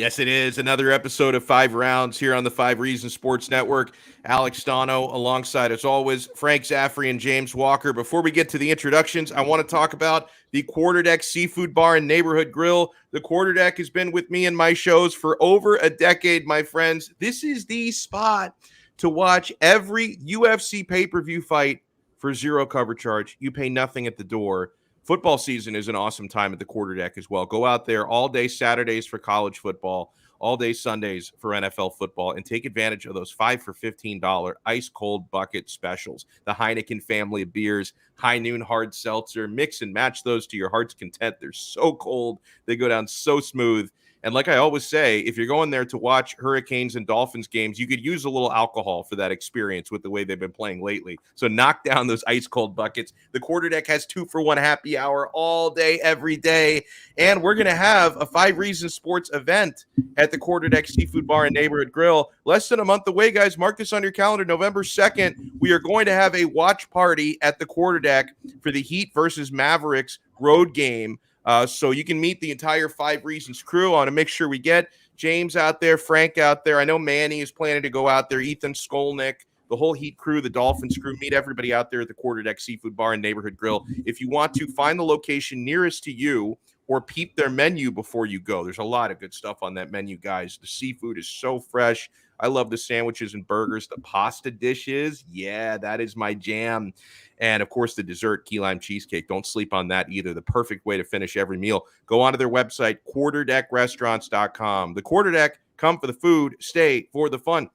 Yes, it is. Another episode of Five Rounds here on the Five Reasons Sports Network. Alex Donno alongside, as always, Frank Zaffere and James Walker. Before we get to the introductions, I want to talk about the Quarterdeck Seafood Bar and Neighborhood Grill. The Quarterdeck has been with me in my shows for over a decade, my friends. This is the spot to watch every UFC pay-per-view fight for zero cover charge. You pay nothing at the door. Football season is an awesome time at the Quarterdeck as well. Go out there all day Saturdays for college football, all day Sundays for NFL football, and take advantage of those 5 for $15 ice cold bucket specials. The Heineken family of beers, High Noon hard seltzer, mix and match those to your heart's content. They're so cold. They go down so smooth. And like I always say, if you're going there to watch Hurricanes and Dolphins games, you could use a little alcohol for that experience with the way they've been playing lately. So knock down those ice cold buckets. The Quarterdeck has 2-for-1 happy hour all day, every day. And we're going to have a Five Reasons Sports event at the Quarterdeck Seafood Bar and Neighborhood Grill. Less than a month away, guys. Mark this on your calendar. November 2nd, we are going to have a watch party at the Quarterdeck for the Heat versus Mavericks road game. So you can meet the entire Five Reasons crew. I want to make sure we get James out there, Frank out there. I know Manny is planning to go out there, Ethan Skolnick, the whole Heat crew, the Dolphins crew. Meet everybody out there at the Quarterdeck Seafood Bar and Neighborhood Grill. If you want to, find the location nearest to you or peep their menu before you go. There's a lot of good stuff on that menu, guys. The seafood is so fresh. I love the sandwiches and burgers, the pasta dishes. Yeah, that is my jam. And, of course, the dessert, key lime cheesecake. Don't sleep on that either. The perfect way to finish every meal. Go onto their website, quarterdeckrestaurants.com. The Quarterdeck, come for the food, stay for the fun.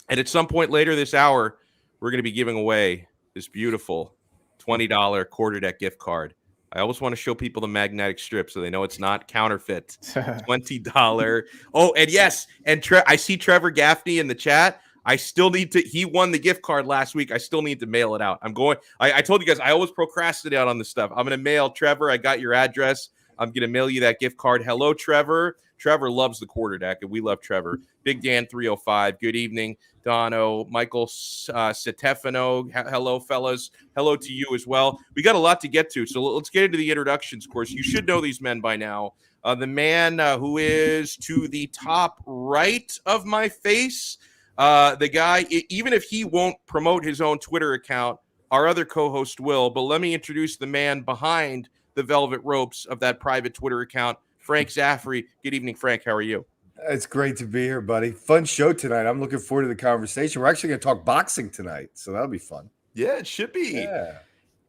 And at some point later this hour, we're going to be giving away this beautiful $20 Quarterdeck gift card. I always want to show people the magnetic strip so they know it's not counterfeit. $20. Oh, and yes, and I see Trevor Gaffney in the chat. I still need to, he won the gift card last week. I still need to mail it out. I told you guys, I always procrastinate on this stuff. I'm going to mail Trevor. I got your address. I'm going to mail you that gift card. Hello, Trevor. Trevor loves the Quarterdeck, and we love Trevor. Big Dan 305. Good evening, Donno. Michael Stefano. Hello, fellas. Hello to you as well. We got a lot to get to, so let's get into the introductions. Of course, you should know these men by now. The man who is to the top right of my face, the guy, even if he won't promote his own Twitter account, our other co-host will. But let me introduce the man behind the velvet ropes of that private Twitter account, Frank Zaffere. Good evening, Frank. How are you? It's great to be here, buddy. Fun show tonight. I'm looking forward to the conversation. We're actually going to talk boxing tonight, so that'll be fun. Yeah, it should be. Yeah.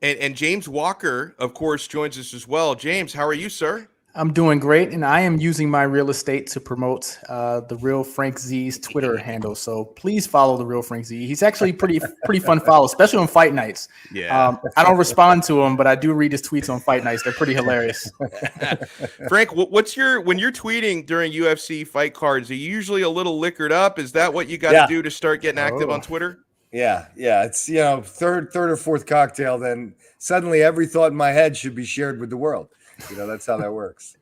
And James Walker, of course, joins us as well. James, how are you, sir? I'm doing great, and I am using my real estate to promote the Real Frank Z's Twitter handle. So please follow the Real Frank Z. He's actually pretty fun follow, especially on fight nights. Yeah, I don't respond to him, but I do read his tweets on fight nights. They're pretty hilarious. Frank, when you're tweeting during UFC fight cards? Are you usually a little liquored up? Is that what you got to do to start getting active on Twitter? Yeah. It's third or fourth cocktail, then suddenly every thought in my head should be shared with the world. That's how that works.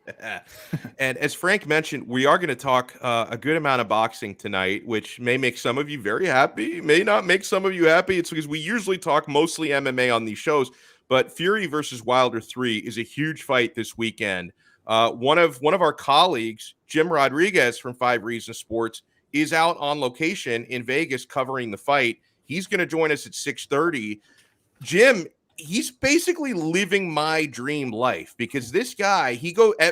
And as Frank mentioned, we are going to talk a good amount of boxing tonight, which may make some of you very happy, may not make some of you happy. It's because we usually talk mostly MMA on these shows, but Fury versus Wilder 3 is a huge fight this weekend. One of our colleagues, Jim Rodriguez from Five Reasons Sports, is out on location in Vegas covering the fight. He's going to join us at 6:30. Jim, he's basically living my dream life because this guy,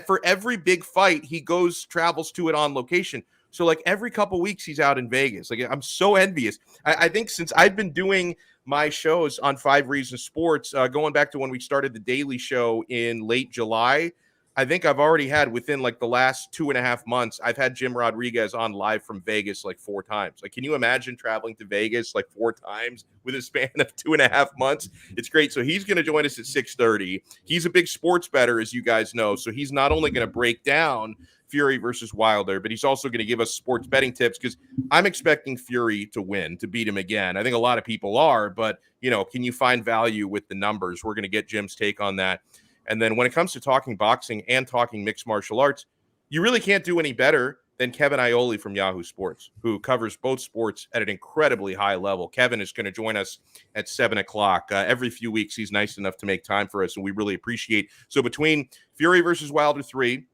for every big fight, he travels to it on location. So like every couple weeks he's out in Vegas. Like I'm so envious. I think since I've been doing my shows on Five Reasons Sports, going back to when we started the Daily Show in late July, I think I've already had within like the last 2.5 months, I've had Jim Rodriguez on live from Vegas like 4 times. Like, can you imagine traveling to Vegas like 4 times with a span of 2.5 months? It's great. So he's going to join us at 6:30. He's a big sports bettor, as you guys know. So he's not only going to break down Fury versus Wilder, but he's also going to give us sports betting tips because I'm expecting Fury to win, to beat him again. I think a lot of people are, but can you find value with the numbers? We're going to get Jim's take on that. And then when it comes to talking boxing and talking mixed martial arts, you really can't do any better than Kevin Ioli from Yahoo Sports, who covers both sports at an incredibly high level. Kevin is going to join us at 7 o'clock. Every few weeks, he's nice enough to make time for us, and we really appreciate. So between Fury versus Wilder 3,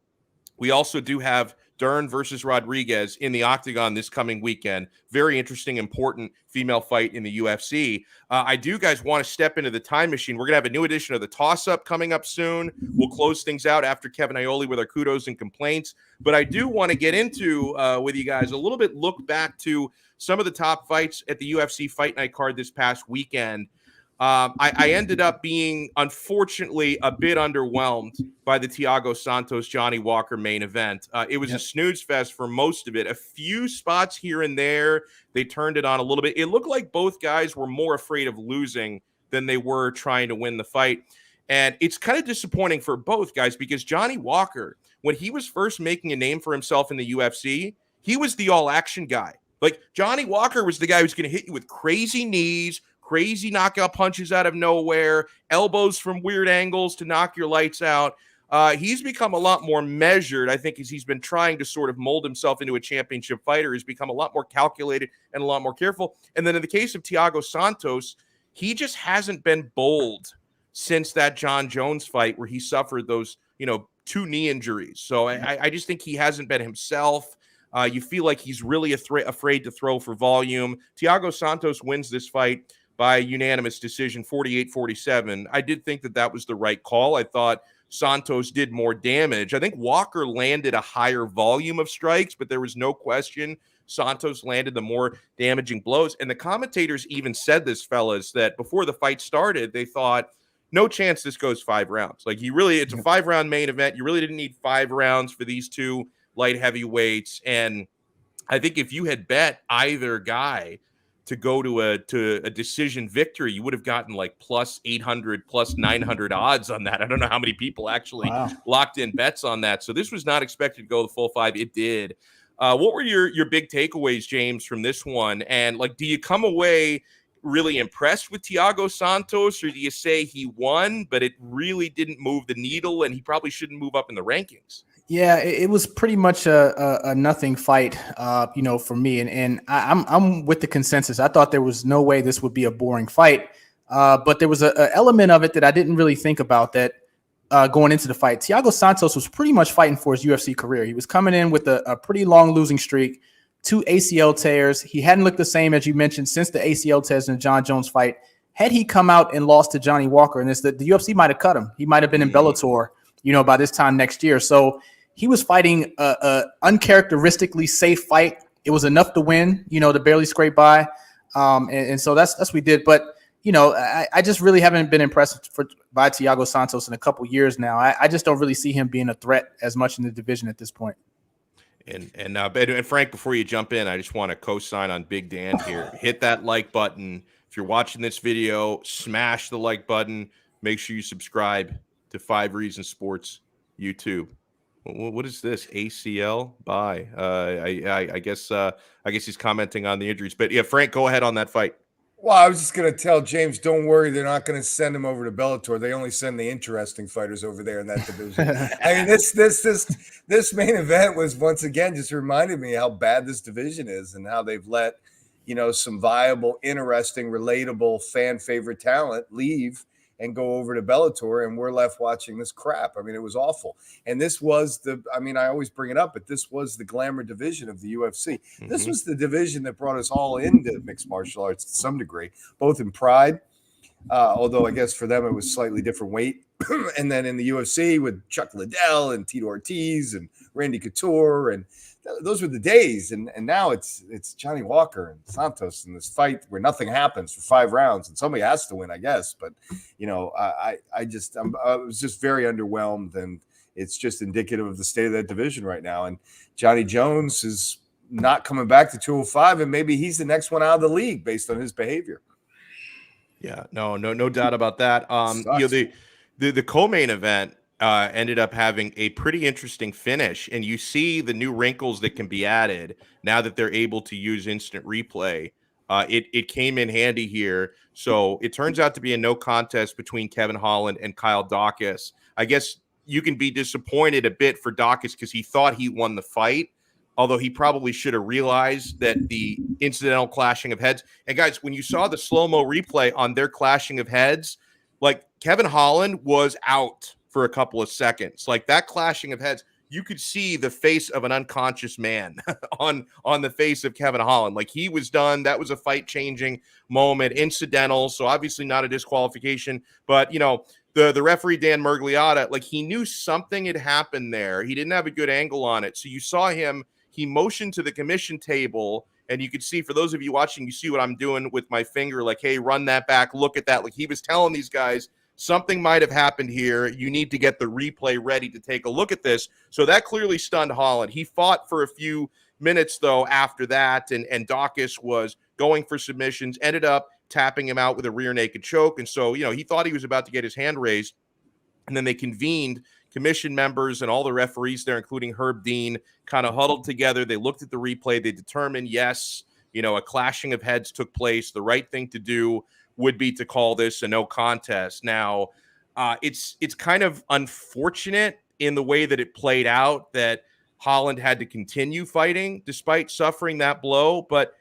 we also do have Dern versus Rodriguez in the octagon this coming weekend. Very interesting, important female fight in the UFC. I do, guys, want to step into the time machine. We're going to have a new edition of the Toss-Up coming up soon. We'll close things out after Kevin Iole with our kudos and complaints. But I do want to get into, with you guys, a little bit look back to some of the top fights at the UFC Fight Night card this past weekend. I ended up being, unfortunately, a bit underwhelmed by the Thiago Santos-Johnny Walker main event. It was a snooze fest for most of it. A few spots here and there, they turned it on a little bit. It looked like both guys were more afraid of losing than they were trying to win the fight. And it's kind of disappointing for both guys because Johnny Walker, when he was first making a name for himself in the UFC, he was the all-action guy. Like, Johnny Walker was the guy who's going to hit you with crazy knees, crazy knockout punches out of nowhere, elbows from weird angles to knock your lights out. He's become a lot more measured, I think, as he's been trying to sort of mold himself into a championship fighter. He's become a lot more calculated and a lot more careful. And then in the case of Thiago Santos, he just hasn't been bold since that John Jones fight where he suffered those, 2 knee injuries. So I just think he hasn't been himself. You feel like he's really afraid to throw for volume. Thiago Santos wins this fight by unanimous decision, 48-47. I did think that was the right call. I thought Santos did more damage. I think Walker landed a higher volume of strikes, but there was no question Santos landed the more damaging blows. And the commentators even said this, fellas, that before the fight started, they thought, no chance this goes 5 rounds. Like, it's a 5-round main event. You really didn't need 5 rounds for these 2 light heavyweights. And I think if you had bet either guy to go to a decision victory, you would have gotten like plus 800, plus 900 odds on that. I don't know how many people actually locked in bets on that. So this was not expected to go the full 5. It did. What were your big takeaways, James, from this one? And like, do you come away really impressed with Thiago Santos, or do you say he won, but it really didn't move the needle and he probably shouldn't move up in the rankings? Yeah, it was pretty much a nothing fight, for me. And I'm with the consensus. I thought there was no way this would be a boring fight. But there was an element of it that I didn't really think about that going into the fight. Thiago Santos was pretty much fighting for his UFC career. He was coming in with a pretty long losing streak, 2 ACL tears. He hadn't looked the same, as you mentioned, since the ACL tears in the John Jones fight. Had he come out and lost to Johnny Walker, and the UFC might have cut him. He might have been in Bellator, by this time next year. So he was fighting a uncharacteristically safe fight. It was enough to win, to barely scrape by. And so that's what we did. But, I just really haven't been impressed by Thiago Santos in a couple years now. I just don't really see him being a threat as much in the division at this point. And Frank, before you jump in, I just want to co-sign on Big Dan here. Hit that like button. If you're watching this video, smash the like button. Make sure you subscribe to 5 Reasons Sports YouTube. What is this? ACL? Bye. I guess he's commenting on the injuries. But yeah, Frank, go ahead on that fight. Well, I was just going to tell James, don't worry, they're not going to send him over to Bellator. They only send the interesting fighters over there in that division. I mean, this main event was once again just reminded me how bad this division is and how they've let, some viable, interesting, relatable, fan favorite talent leave and go over to Bellator, and we're left watching this crap. I mean, it was awful. And this was I always bring it up, but this was the glamour division of the UFC. Mm-hmm. This was the division that brought us all into mixed martial arts to some degree, both in pride, although I guess for them it was slightly different weight. And then in the UFC with Chuck Liddell and Tito Ortiz and Randy Couture, and those were the days. And now it's Johnny Walker and Santos in this fight where nothing happens for 5 rounds, and somebody has to win, I guess. But I was just very underwhelmed, and it's just indicative of the state of that division right now. And Johnny Jones is not coming back to 205, and maybe he's the next one out of the league based on his behavior. Yeah, no doubt about that. The co-main event ended up having a pretty interesting finish, and you see the new wrinkles that can be added now that they're able to use instant replay. It came in handy here. So it turns out to be a no contest between Kevin Holland and Kyle Dawkins. I guess you can be disappointed a bit for Dawkins because he thought he won the fight, although he probably should have realized that the incidental clashing of heads. And guys, when you saw the slow-mo replay on their clashing of heads, like Kevin Holland was out for a couple of seconds. Like that clashing of heads, you could see the face of an unconscious man on the face of Kevin Holland. Like, he was done. That was a fight-changing moment, incidental, so obviously not a disqualification. But, the referee, Dan Murgliata, like, he knew something had happened there. He didn't have a good angle on it. So you saw him, he motioned to the commission table, and you could see, for those of you watching, you see what I'm doing with my finger, like, hey, run that back, look at that. Like, he was telling these guys, something might have happened here. You need to get the replay ready to take a look at this. So that clearly stunned Holland. He fought for a few minutes, though, after that, and Dawkins was going for submissions, ended up tapping him out with a rear naked choke. And so, he thought he was about to get his hand raised. And then they convened, commission members and all the referees there, including Herb Dean, kind of huddled together. They looked at the replay. They determined, yes, a clashing of heads took place. The right thing to do would be to call this a no contest. Now, it's kind of unfortunate in the way that it played out that Holland had to continue fighting despite suffering that blow. But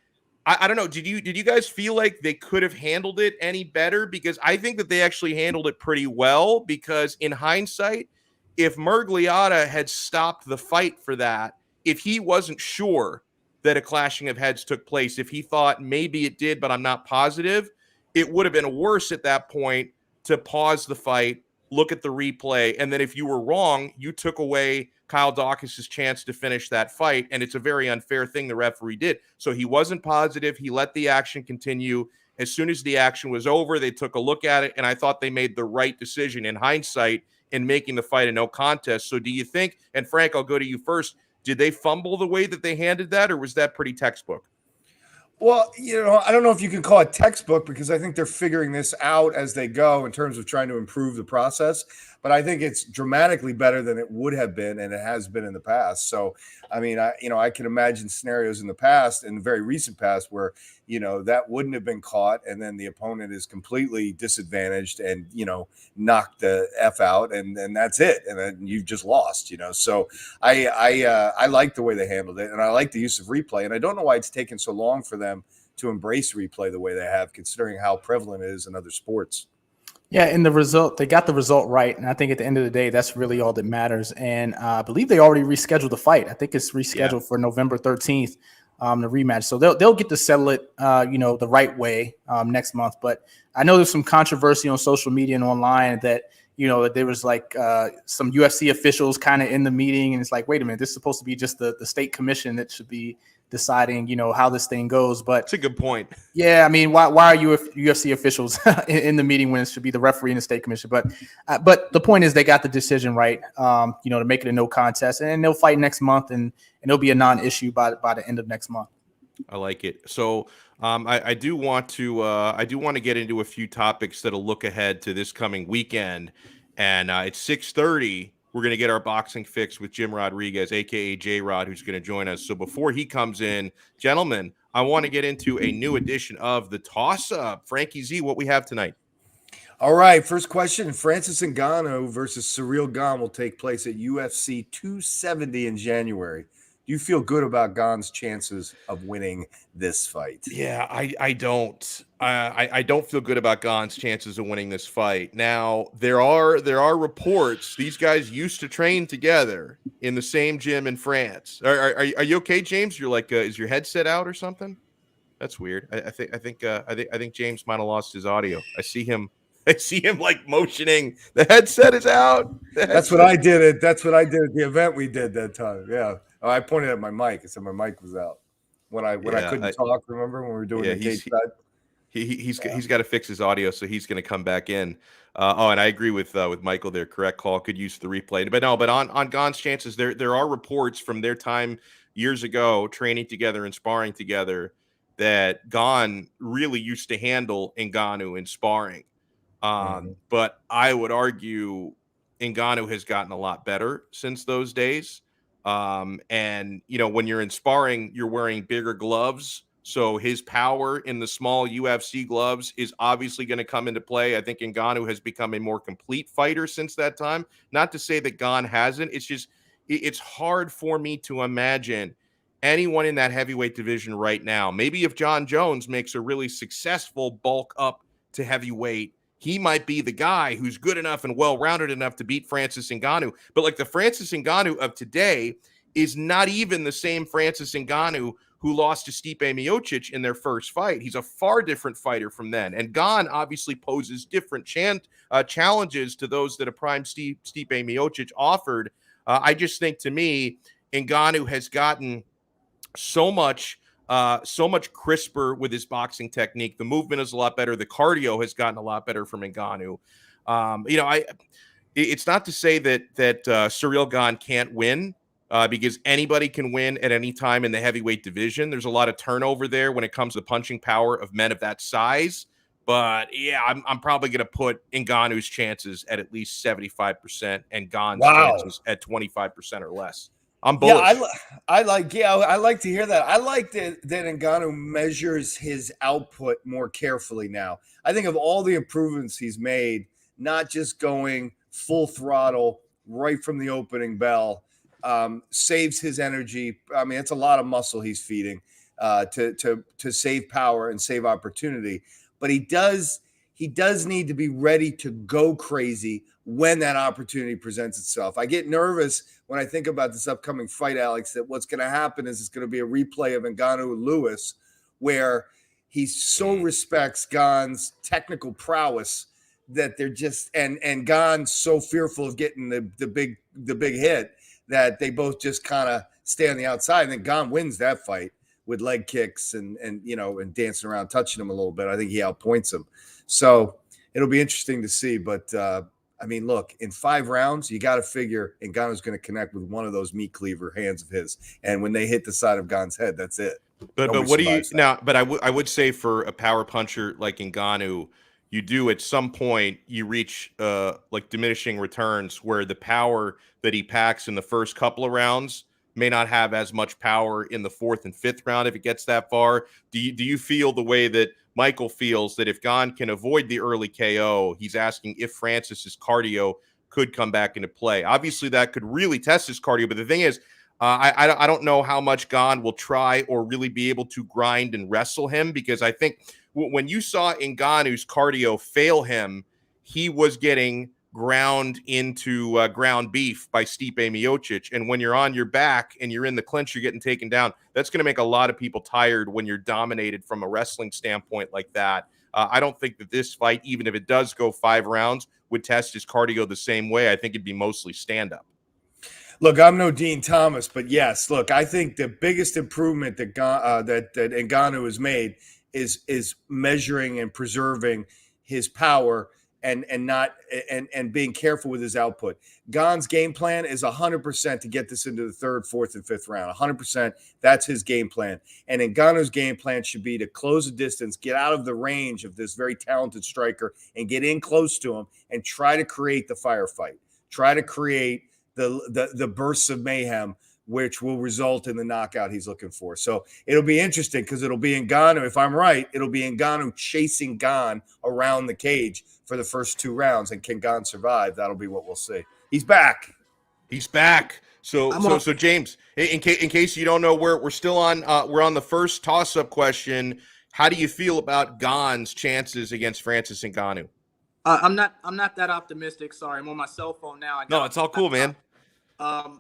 I don't know. Did you guys feel like they could have handled it any better? Because I think that they actually handled it pretty well, because in hindsight, if Murgliata had stopped the fight for that, if he wasn't sure that a clashing of heads took place, if he thought maybe it did, but I'm not positive, it would have been worse at that point to pause the fight, look at the replay, and then if you were wrong, you took away Kyle Dawkins' chance to finish that fight, and it's a very unfair thing the referee did. So he wasn't positive. He let the action continue. As soon as the action was over, they took a look at it, and I thought they made the right decision in hindsight in making the fight a no contest. So do you think, and Frank, I'll go to you first, did they fumble the way that they handled that, or was that pretty textbook? Well, I don't know if you can call it textbook, because I think they're figuring this out as they go in terms of trying to improve the process. But I think it's dramatically better than it would have been, and it has been in the past. So, I mean, I can imagine scenarios in the past, in the very recent past, where, that wouldn't have been caught, and then the opponent is completely disadvantaged and, knocked the F out, and that's it. And then you've just lost, So I like the way they handled it, and I like the use of replay. And I don't know why it's taken so long for them to embrace replay the way they have, considering how prevalent it is in other sports. Yeah, and they got the result right. And I think at the end of the day, that's really all that matters. And I believe they already rescheduled the fight. I think it's rescheduled for November 13th, the rematch. So they'll get to settle it, the right way next month. But I know there's some controversy on social media and online that, there was like some UFC officials kind of in the meeting. And it's like, wait a minute, this is supposed to be just the state commission that should be deciding, how this thing goes. But it's a good point. Yeah, I mean, why are you UFC officials in the meeting when it should be the referee and the state commission? But the point is, they got the decision right, to make it a no contest, and they'll fight next month, and it'll be a non-issue by the end of next month. I like it. So I do want to get into a few topics that'll look ahead to this coming weekend, and it's 6:30. We're going to get our boxing fix with Jim Rodriguez, a.k.a. J-Rod, who's going to join us. So before he comes in, gentlemen, I want to get into a new edition of the Toss-Up. Frankie Z, what we have tonight? All right, first question. Francis Ngannou versus Ciryl Gane will take place at UFC 270 in January. Do you feel good about Gane's chances of winning this fight? Yeah, I don't. I don't feel good about Gane's chances of winning this fight. Now, there are reports these guys used to train together in the same gym in France. Are you okay, James? You're like, is your headset out or something? That's weird. I think James might have lost his audio. I see him like motioning. The headset is out. That's what I did. That's what I did at the event we did that time. Yeah. Oh, I pointed at my mic. I said my mic was out when I couldn't talk. Remember when we were doing the cage side? He's got to fix his audio, so he's going to come back in. And I agree with Michael there. Correct call. Could use the replay, but on Gane's chances, there are reports from their time years ago training together and sparring together that Gane really used to handle Ngannou in sparring. But I would argue Ngannou has gotten a lot better since those days. And when you're in sparring, you're wearing bigger gloves. So his power in the small UFC gloves is obviously going to come into play. I think Ngannou has become a more complete fighter since that time. Not to say that Gane hasn't. It's just, it's hard for me to imagine anyone in that heavyweight division right now. Maybe if John Jones makes a really successful bulk up to heavyweight he might be the guy who's good enough and well-rounded enough to beat Francis Ngannou. But like the Francis Ngannou of today is not even the same Francis Ngannou who lost to Stipe Miocic in their first fight. He's a far different fighter from then. And Gane obviously poses different challenges to those that a prime Stipe Miocic offered. I just think, to me, Ngannou has gotten so much crisper with his boxing technique. The movement is a lot better. The cardio has gotten a lot better from Ngannou. It's not to say that Ciryl Gane can't win, because anybody can win at any time in the heavyweight division. There's a lot of turnover there when it comes to punching power of men of that size. But yeah, I'm probably going to put Ngannou's chances at least 75% and Gane's chances at 25% or less. I'm bullish. Yeah, I like to hear that. I like that Ngannou measures his output more carefully now. I think of all the improvements he's made, not just going full throttle right from the opening bell, saves his energy. I mean, it's a lot of muscle he's feeding to save power and save opportunity. But he does need to be ready to go crazy when that opportunity presents itself. I get nervous when I think about this upcoming fight, Alex, that what's going to happen is it's going to be a replay of Ngannou Lewis, where he so respects Gane's technical prowess that they're just and Gane's so fearful of getting the big hit that they both just kind of stay on the outside. And then Gane wins that fight with leg kicks and dancing around, touching him a little bit. I think he outpoints him. So it'll be interesting to see. But I mean, look, in 5 rounds, you got to figure Ngannou's going to connect with one of those meat cleaver hands of his. And when they hit the side of Gane's head, that's it. But what do you now? But I would say for a power puncher like Ngannou, you do at some point you reach like diminishing returns where the power that he packs in the first couple of rounds may not have as much power in the 4th and 5th round if it gets that far. Do you feel the way that Michael feels, that if Gane can avoid the early KO, he's asking if Francis's cardio could come back into play? Obviously, that could really test his cardio. But the thing is, I don't know how much Gane will try or really be able to grind and wrestle him, because I think when you saw Ngannou's cardio fail him, he was getting ground into ground beef by Stipe Miocic. And when you're on your back and you're in the clinch, you're getting taken down. That's going to make a lot of people tired when you're dominated from a wrestling standpoint like that. I don't think that this fight, even if it does go 5 rounds, would test his cardio the same way. I think it'd be mostly stand-up. Look, I'm no Dean Thomas, but yes, look, I think the biggest improvement that Ngannou has made is measuring and preserving his power and being careful with his output. Gane's game plan is 100% to get this into the 3rd, 4th, and 5th round. 100%. That's his game plan. And Ngannou's game plan should be to close the distance, get out of the range of this very talented striker, and get in close to him and try to create the firefight. Try to create the bursts of mayhem, which will result in the knockout he's looking for. So it'll be interesting because it'll be Ngannou. If I'm right, it'll be Ngannou chasing Gane around the cage for the first 2 rounds. And can Gane survive? That'll be what we'll see. He's back. He's back. So James, in case you don't know, we're still on. We're on the first toss-up question. How do you feel about Gane's chances against Francis Ngannou? I'm not that optimistic. Sorry, I'm on my cell phone now. No, it's all cool, man.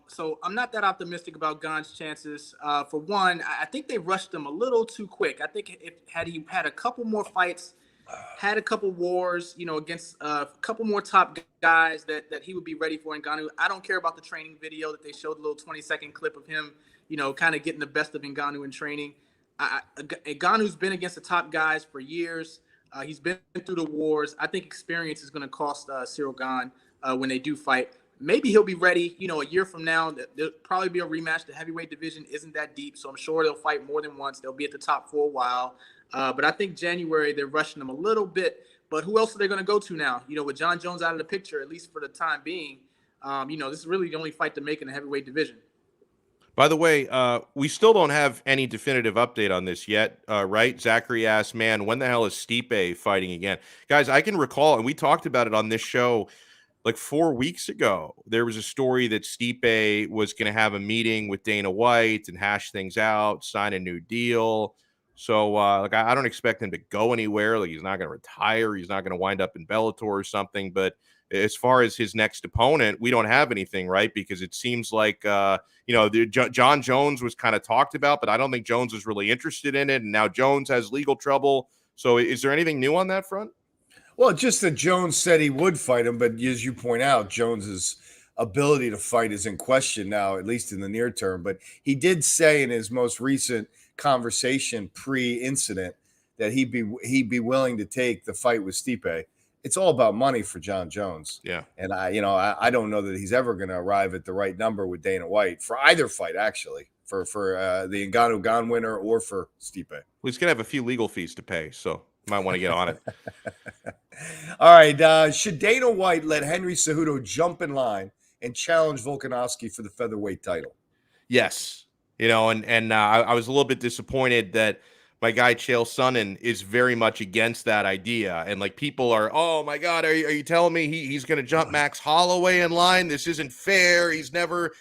So I'm not that optimistic about Gane's chances. For one, I think they rushed him a little too quick. I think had he had a couple more fights, had a couple wars, against a couple more top guys that he would be ready for Ngannou. I don't care about the training video that they showed, a little 20-second clip of him, kind of getting the best of Ngannou in training. Ngannou's been against the top guys for years. He's been through the wars. I think experience is going to cost Ciryl Gane when they do fight. Maybe he'll be ready, a year from now. There'll probably be a rematch. The heavyweight division isn't that deep, so I'm sure they'll fight more than once. They'll be at the top for a while. But I think January, they're rushing them a little bit. But who else are they going to go to now? With John Jones out of the picture, at least for the time being, this is really the only fight to make in the heavyweight division. By the way, we still don't have any definitive update on this yet, right? Zachary asked, man, when the hell is Stipe fighting again? Guys, I can recall, and we talked about it on this show like 4 weeks ago. There was a story that Stipe was going to have a meeting with Dana White and hash things out, sign a new deal. So, like, I don't expect him to go anywhere. Like, he's not going to retire. He's not going to wind up in Bellator or something. But as far as his next opponent, we don't have anything, right? Because it seems like, John Jones was kind of talked about, but I don't think Jones is really interested in it. And now Jones has legal trouble. So is there anything new on that front? Well, just that Jones said he would fight him, but as you point out, Jones's ability to fight is in question now, at least in the near term. But he did say in his most recent conversation pre-incident that he'd be willing to take the fight with Stipe. It's all about money for John Jones. Yeah. And I don't know that he's ever going to arrive at the right number with Dana White for either fight, actually, for the Ngannou Gane winner or for Stipe. Well, he's going to have a few legal fees to pay, so you might want to get on it. All right. Should Dana White let Henry Cejudo jump in line and challenge Volkanovski for the featherweight title? Yes. I was a little bit disappointed that my guy Chael Sonnen is very much against that idea. And like, people are, oh my God, are you telling me he's going to jump Max Holloway in line? This isn't fair. He's never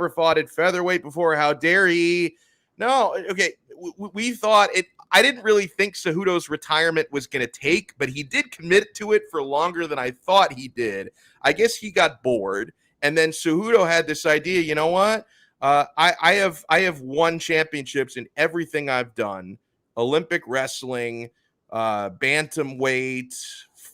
fought at featherweight before. How dare he? No. Okay. We thought it. I didn't really think Cejudo's retirement was going to take, but he did commit to it for longer than I thought he did. I guess he got bored. And then Cejudo had this idea, you know what? I have won championships in everything I've done: Olympic wrestling, bantamweight,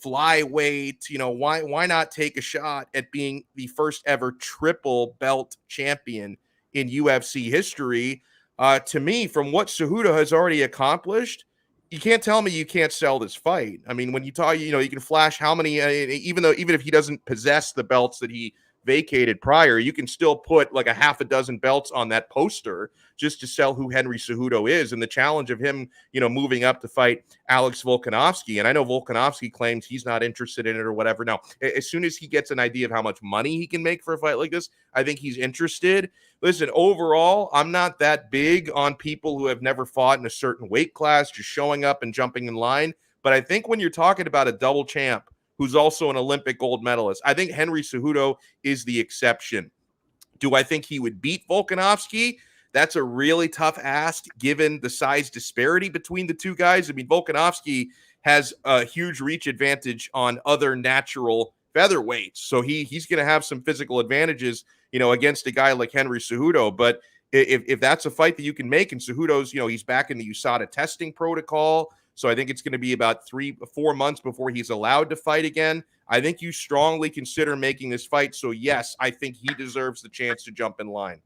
flyweight. Why not take a shot at being the first ever triple belt champion in UFC history? To me, from what Cejudo has already accomplished, you can't tell me you can't sell this fight. I mean, when you talk, you can flash how many, even if he doesn't possess the belts that he vacated prior, you can still put like a half a dozen belts on that poster just to sell who Henry Cejudo is, and the challenge of him, moving up to fight Alex Volkanovski. And I know Volkanovski claims he's not interested in it or whatever. Now, as soon as he gets an idea of how much money he can make for a fight like this, I think he's interested. Listen, overall, I'm not that big on people who have never fought in a certain weight class, just showing up and jumping in line. But I think when you're talking about a double champ who's also an Olympic gold medalist, I think Henry Cejudo is the exception. Do I think he would beat Volkanovski? That's a really tough ask given the size disparity between the two guys. I mean, Volkanovski has a huge reach advantage on other natural featherweights, so he's going to have some physical advantages, against a guy like Henry Cejudo. But if that's a fight that you can make, and Cejudo's, he's back in the USADA testing protocol, so I think it's going to be about 3-4 months before he's allowed to fight again. I think you strongly consider making this fight. So yes, I think he deserves the chance to jump in line.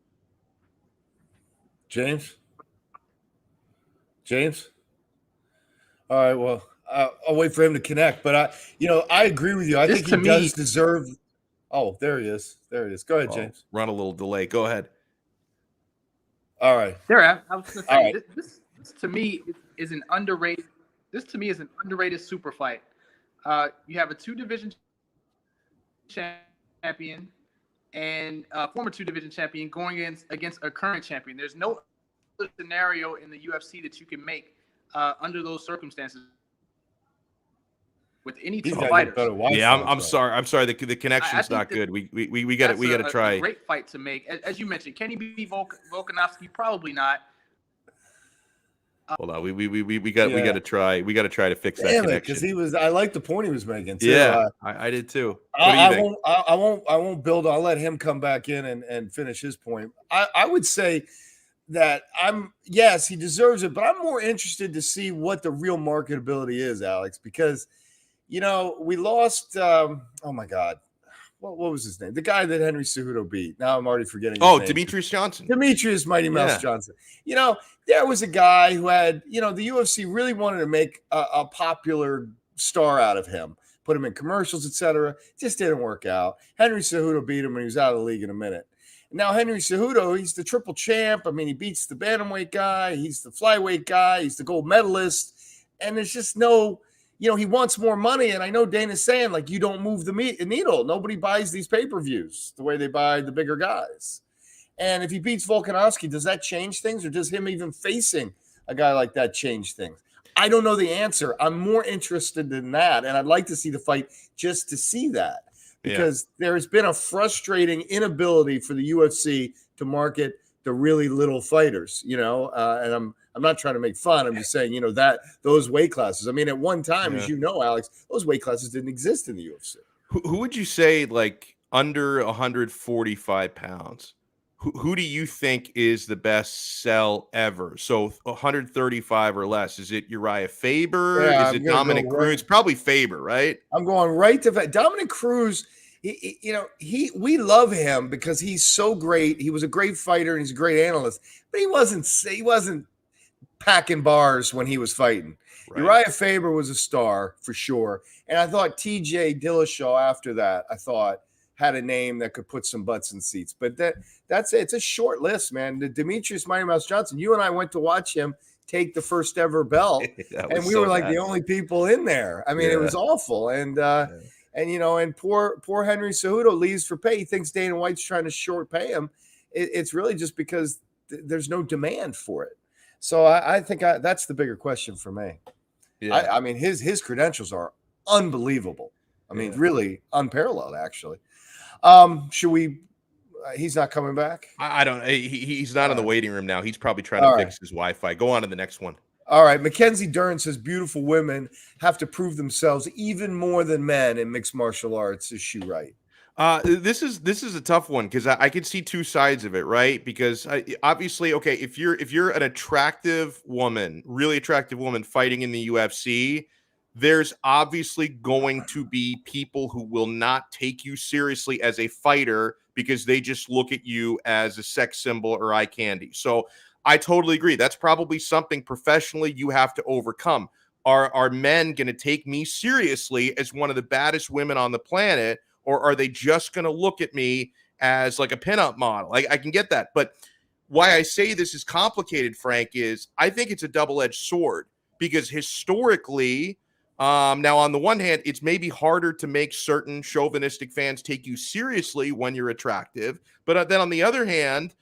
James? All right, well, I'll wait for him to connect, but I agree with you. I think he does deserve. Oh, there he is. Go ahead, James. Run a little delay. Go ahead. All right. I was going to say, right. this to me is an underrated. This to me is an underrated super fight. You have a 2-division champion and former 2-division champion going against a current champion. There's no other scenario in the UFC that you can make under those circumstances with any two fighters. Yeah, I'm sorry. The connection's not good. We got to try. A great fight to make. As you mentioned, can he beat Volkanovski? Probably not. Hold on, we got to try. We got to try to fix that connection. Because I like the point he was making too. Yeah, I did too. I won't build. I'll let him come back in and finish his point. I would say that yes, he deserves it, but I'm more interested to see what the real marketability is, Alex, because we lost. Oh my God. What was his name? The guy that Henry Cejudo beat. Now I'm already forgetting his name. Demetrius Johnson. Demetrius Mighty Mouse Johnson. There was a guy who had, the UFC really wanted to make a popular star out of him, put him in commercials, etc. Just didn't work out. Henry Cejudo beat him and he was out of the league in a minute. Now Henry Cejudo, he's the triple champ. I mean, he beats the bantamweight guy. He's the flyweight guy. He's the gold medalist. And there's just no... he wants more money, and I know Dana's saying, like, you don't move the needle. Nobody buys these pay-per-views the way they buy the bigger guys. And if he beats Volkanovski, does that change things, or does him even facing a guy like that change things? I don't know the answer. I'm more interested in that, and I'd like to see the fight just to see that, because there has been a frustrating inability for the UFC to market the really little fighters, and I'm not trying to make fun. I'm just saying, that those weight classes. I mean, at one time, as you know, Alex, those weight classes didn't exist in the UFC. Who would you say, like, under 145 pounds? Who do you think is the best sell ever? So 135 or less. Is it Uriah Faber? Yeah, Is it Dominic Cruz? Probably Faber, right? I'm going right to Dominic Cruz. We love him because he's so great. He was a great fighter and he's a great analyst, but he wasn't packing bars when he was fighting. Right. Uriah Faber was a star for sure, and I thought T.J. Dillashaw after that, had a name that could put some butts in seats. But that's it. It's a short list, man. The Demetrius Mighty Mouse Johnson. You and I went to watch him take the first ever belt, and we were like the only people in there. I mean, it was awful. And poor Henry Cejudo leaves for pay. He thinks Dana White's trying to short pay him. It's really just because there's no demand for it. So I think that's the bigger question for me. Yeah. I mean, his credentials are unbelievable. I mean, really unparalleled, actually. Should we? He's not coming back. I don't. He's not in the waiting room now. He's probably trying to fix his Wi-Fi. Go on to the next one. All right. Mackenzie Dern says beautiful women have to prove themselves even more than men in mixed martial arts. Is she right? This is a tough one because I can see two sides of it, right? Because obviously, okay, if you're an attractive woman, really attractive woman fighting in the UFC, there's obviously going to be people who will not take you seriously as a fighter because they just look at you as a sex symbol or eye candy. So I totally agree. That's probably something professionally you have to overcome. Are men going to take me seriously as one of the baddest women on the planet, or are they just going to look at me as like a pinup model? I can get that. But why I say this is complicated, Frank, is I think it's a double-edged sword because historically, now on the one hand, it's maybe harder to make certain chauvinistic fans take you seriously when you're attractive. But then on the other hand,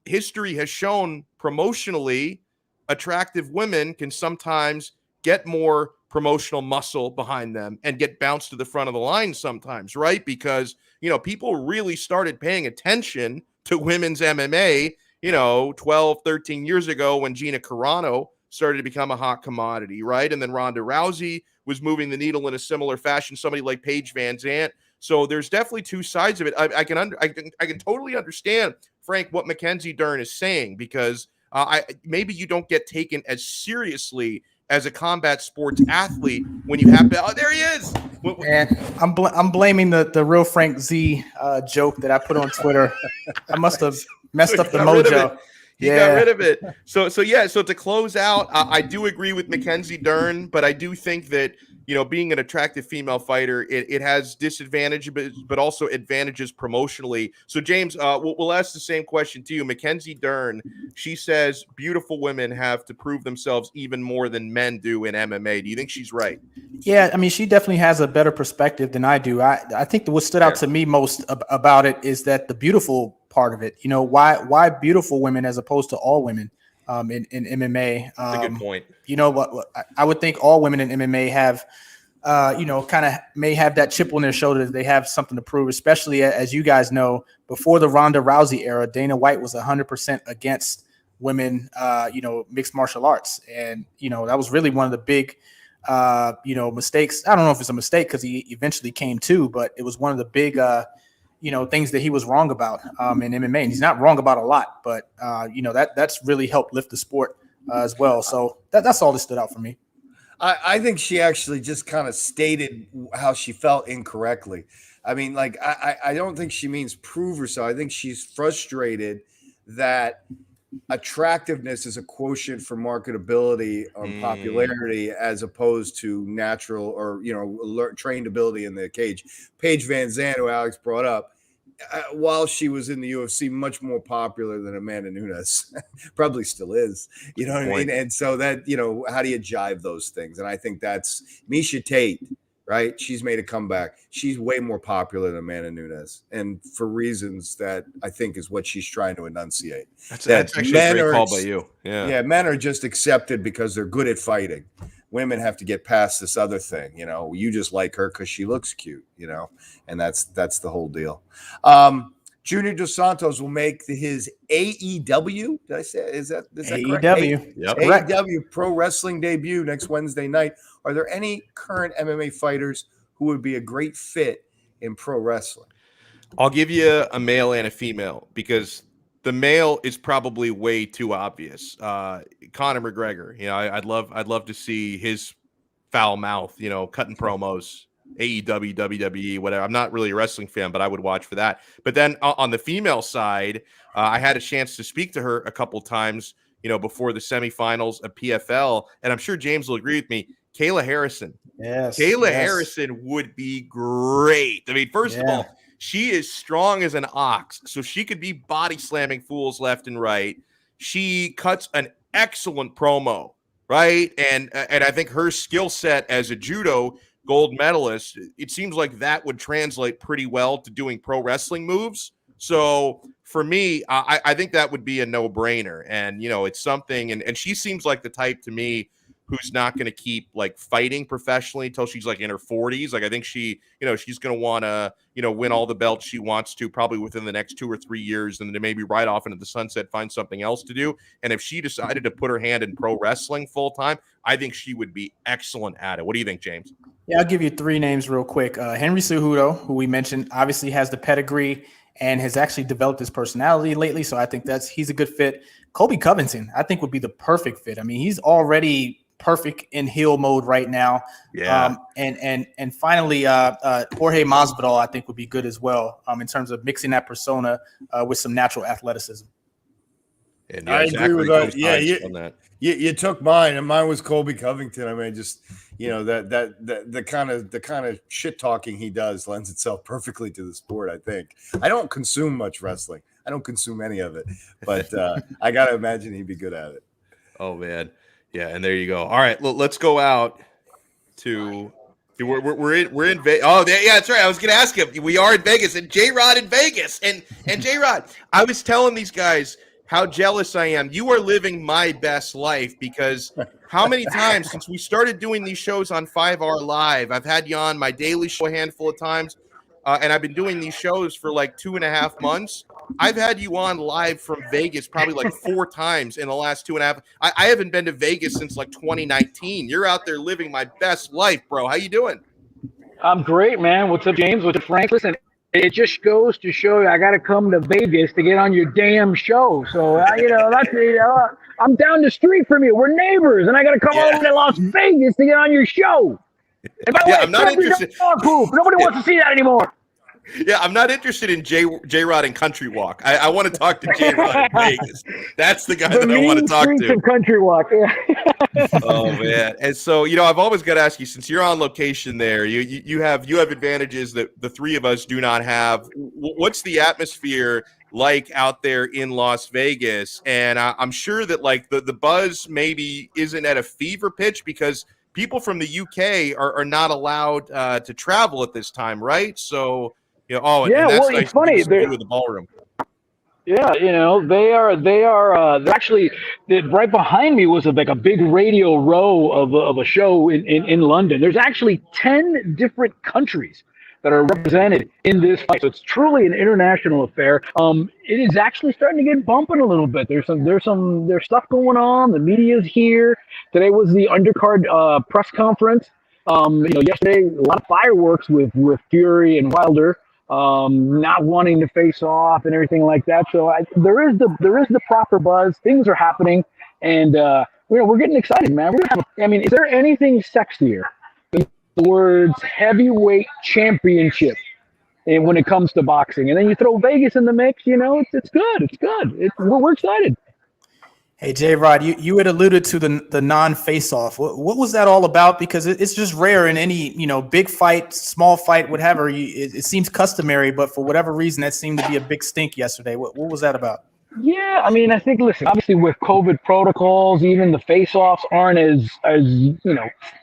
history has shown promotionally attractive women can sometimes get more promotional muscle behind them and get bounced to the front of the line sometimes, right? Because, people really started paying attention to women's MMA, 12, 13 years ago when Gina Carano started to become a hot commodity, right? And then Ronda Rousey was moving the needle in a similar fashion, somebody like Paige Van Zandt. So there's definitely two sides of it. I can totally understand, Frank, what Mackenzie Dern is saying, because maybe you don't get taken as seriously as a combat sports athlete when you have to. Oh, there he is. And I'm blaming the real Frank Z joke that I put on Twitter. I must have messed up the mojo. He got rid of it. So to close out, I do agree with Mackenzie Dern, but I do think that, being an attractive female fighter, it has disadvantages, but also advantages promotionally. So, James, we'll ask the same question to you. Mackenzie Dern, she says beautiful women have to prove themselves even more than men do in MMA. Do you think she's right? Yeah, I mean, she definitely has a better perspective than I do. I think that what stood out to me most about it is that the beautiful part of it. Why beautiful women as opposed to all women in MMA? That's a good point. What I would think all women in MMA have, kind of may have that chip on their shoulder. They have something to prove, especially as you guys know, before the Ronda Rousey era, Dana White was 100% against women, mixed martial arts. And, that was really one of the big, mistakes. I don't know if it's a mistake because he eventually came to, but it was one of the big, things that he was wrong about in MMA. And he's not wrong about a lot, but, that's really helped lift the sport as well. So that's all that stood out for me. I think she actually just kind of stated how she felt incorrectly. I mean, I don't think she means prove herself. I think she's frustrated that attractiveness is a quotient for marketability or popularity as opposed to natural or, trained ability in the cage. Paige Van Zandt, who Alex brought up, while she was in the UFC, much more popular than Amanda Nunes, probably still is, you know what I mean? And so that, how do you jive those things? And I think that's Miesha Tate, right? She's made a comeback. She's way more popular than Amanda Nunes, and for reasons that I think is what she's trying to enunciate. That's actually a great call by you. Yeah, men are just accepted because they're good at fighting. Women have to get past this other thing, you just like her because she looks cute, and that's the whole deal. Junior Dos Santos will make his AEW. Did I say is that correct? AEW. Yep. AEW Pro Wrestling debut next Wednesday night. Are there any current MMA fighters who would be a great fit in pro wrestling? I'll give you a male and a female because the male is probably way too obvious. Conor McGregor, I'd love to see his foul mouth, cutting promos, AEW, WWE, whatever. I'm not really a wrestling fan, but I would watch for that. But then on the female side, I had a chance to speak to her a couple times, before the semifinals of PFL, and I'm sure James will agree with me. Kayla Harrison. Yes. Kayla Harrison would be great. I mean, first of all, she is strong as an ox, so she could be body slamming fools left and right. She cuts an excellent promo, right? And I think her skill set as a judo gold medalist, it seems like that would translate pretty well to doing pro wrestling moves. So for me, I think that would be a no-brainer. And, it's something, and she seems like the type to me who's not going to keep like fighting professionally until she's like in her 40s. Like I think she's going to want to, win all the belts she wants to probably within the next 2 or 3 years, and then maybe right off into the sunset, find something else to do. And if she decided to put her hand in pro wrestling full time, I think she would be excellent at it. What do you think, James? Yeah, I'll give you 3 names real quick. Henry Cejudo, who we mentioned, obviously has the pedigree and has actually developed his personality lately. So I think he's a good fit. Colby Covington, I think, would be the perfect fit. I mean, he's already perfect in heel mode right now. Yeah. And finally, Jorge Masvidal, I think, would be good as well in terms of mixing that persona with some natural athleticism. And I agree with that. Yeah, that. You took mine, and mine was Colby Covington. I mean, just the kind of shit talking he does lends itself perfectly to the sport. I think I don't consume much wrestling. I don't consume any of it, but I gotta imagine he'd be good at it. Oh man, yeah. And there you go. All right, let's go out to. We're in Vegas. Oh, yeah, that's right. I was going to ask him. We are in Vegas, and J-Rod in Vegas, and J-Rod. I was telling these guys how jealous I am. You are living my best life because how many times since we started doing these shows on 5R Live, I've had you on my daily show a handful of times, and I've been doing these shows for like 2.5 months. I've had you on live from Vegas probably like 4 times in the last 2.5. I haven't been to Vegas since like 2019. You're out there living my best life, bro. How you doing? I'm great, man. What's up, James? What's up, Frank? Listen, it just goes to show you I got to come to Vegas to get on your damn show. So, I'm down the street from you. We're neighbors, and I got to come over to Las Vegas to get on your show. And by the way, I'm not interested. Nobody wants to see that anymore. Yeah, I'm not interested in J-Rod and Country Walk. I want to talk to J-Rod in Vegas. That's the guy that I want to talk to. Of Country Walk. Oh man! And so I've always got to ask you, since you're on location there, you have advantages that the 3 of us do not have. What's the atmosphere like out there in Las Vegas? And I'm sure that like the buzz maybe isn't at a fever pitch because people from the UK are not allowed to travel at this time, right? So. Well, nice it's funny. They're the ballroom. Yeah, they're actually right behind me was like a big radio row of a show in London. There's actually 10 different countries that are represented in this fight. So it's truly an international affair. It is actually starting to get bumping a little bit. There's stuff going on. The media's here. Today was the undercard press conference. Yesterday a lot of fireworks with Fury and Wilder. Not wanting to face off and everything like that. So there is the proper buzz. Things are happening, and we're getting excited, man. Is there anything sexier than the words heavyweight championship? And when it comes to boxing, and then you throw Vegas in the mix, it's good. It's good. We're excited. Hey, J-Rod, you had alluded to the non-face-off. What was that all about? Because it's just rare in any, big fight, small fight, whatever. It seems customary, but for whatever reason, that seemed to be a big stink yesterday. What was that about? Yeah, I think, listen, obviously with COVID protocols, even the face-offs aren't as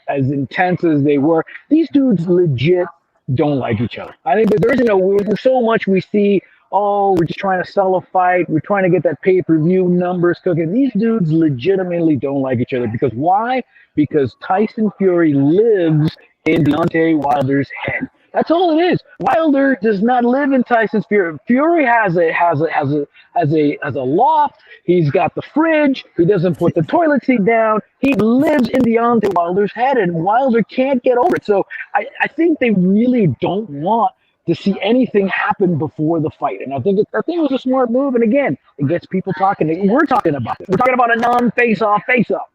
intense as they were. These dudes legit don't like each other. I think that there's so much we see. Oh, we're just trying to sell a fight. We're trying to get that pay-per-view numbers cooking. These dudes legitimately don't like each other. Because why? Because Tyson Fury lives in Deontay Wilder's head. That's all it is. Wilder does not live in Tyson's Fury. Fury has a loft. He's got the fridge. He doesn't put the toilet seat down. He lives in Deontay Wilder's head, and Wilder can't get over it. So I think they really don't want to see anything happen before the fight. And I think it was a smart move. And again, it gets people talking. We're talking about it. We're talking about a non-face-off face-off.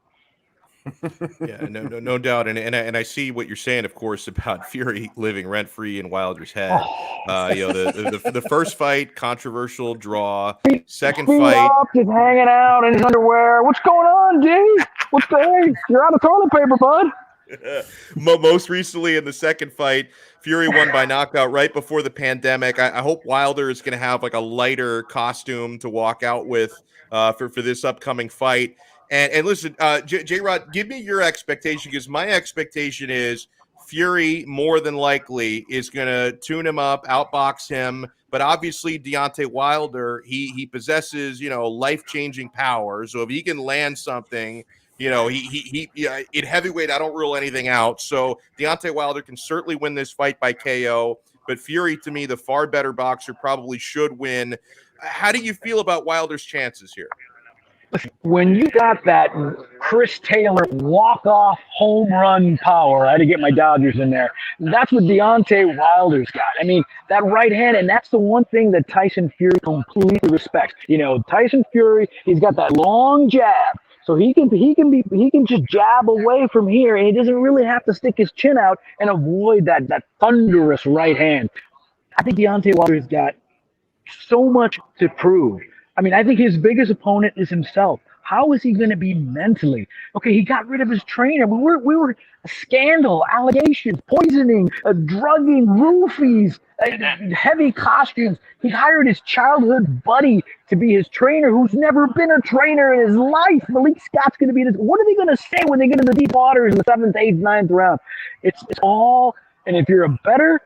Yeah, no doubt, and I see what you're saying, of course, about Fury living rent free in Wilder's head. The first fight, controversial draw. Second fight, just hanging out in his underwear. What's going on, G? What's the hey? You're out of toilet paper, bud. Most recently in the second fight, Fury won by knockout right before the pandemic. I hope Wilder is going to have like a lighter costume to walk out with for this upcoming fight. And listen, J-Rod, give me your expectation, because my expectation is Fury more than likely is going to tune him up, outbox him. But obviously, Deontay Wilder, he possesses, life-changing power. So if he can land something, he in heavyweight, I don't rule anything out. So Deontay Wilder can certainly win this fight by KO. But Fury, to me, the far better boxer, probably should win. How do you feel about Wilder's chances here? When you got that Chris Taylor walk-off home run power, I had to get my Dodgers in there. That's what Deontay Wilder's got. I mean, that right hand, and that's the one thing that Tyson Fury completely respects. Tyson Fury, he's got that long jab, so he can just jab away from here, and he doesn't really have to stick his chin out and avoid that thunderous right hand. I think Deontay Wilder's got so much to prove. I mean, I think his biggest opponent is himself. How is he going to be mentally? Okay, he got rid of his trainer. We were scandal, allegations, poisoning, drugging, roofies, heavy costumes. He hired his childhood buddy to be his trainer, who's never been a trainer in his life. Malik Scott's going to be this. What are they going to say when they get into the deep waters in the 7th, 8th, 9th round? It's all, and if you're a better,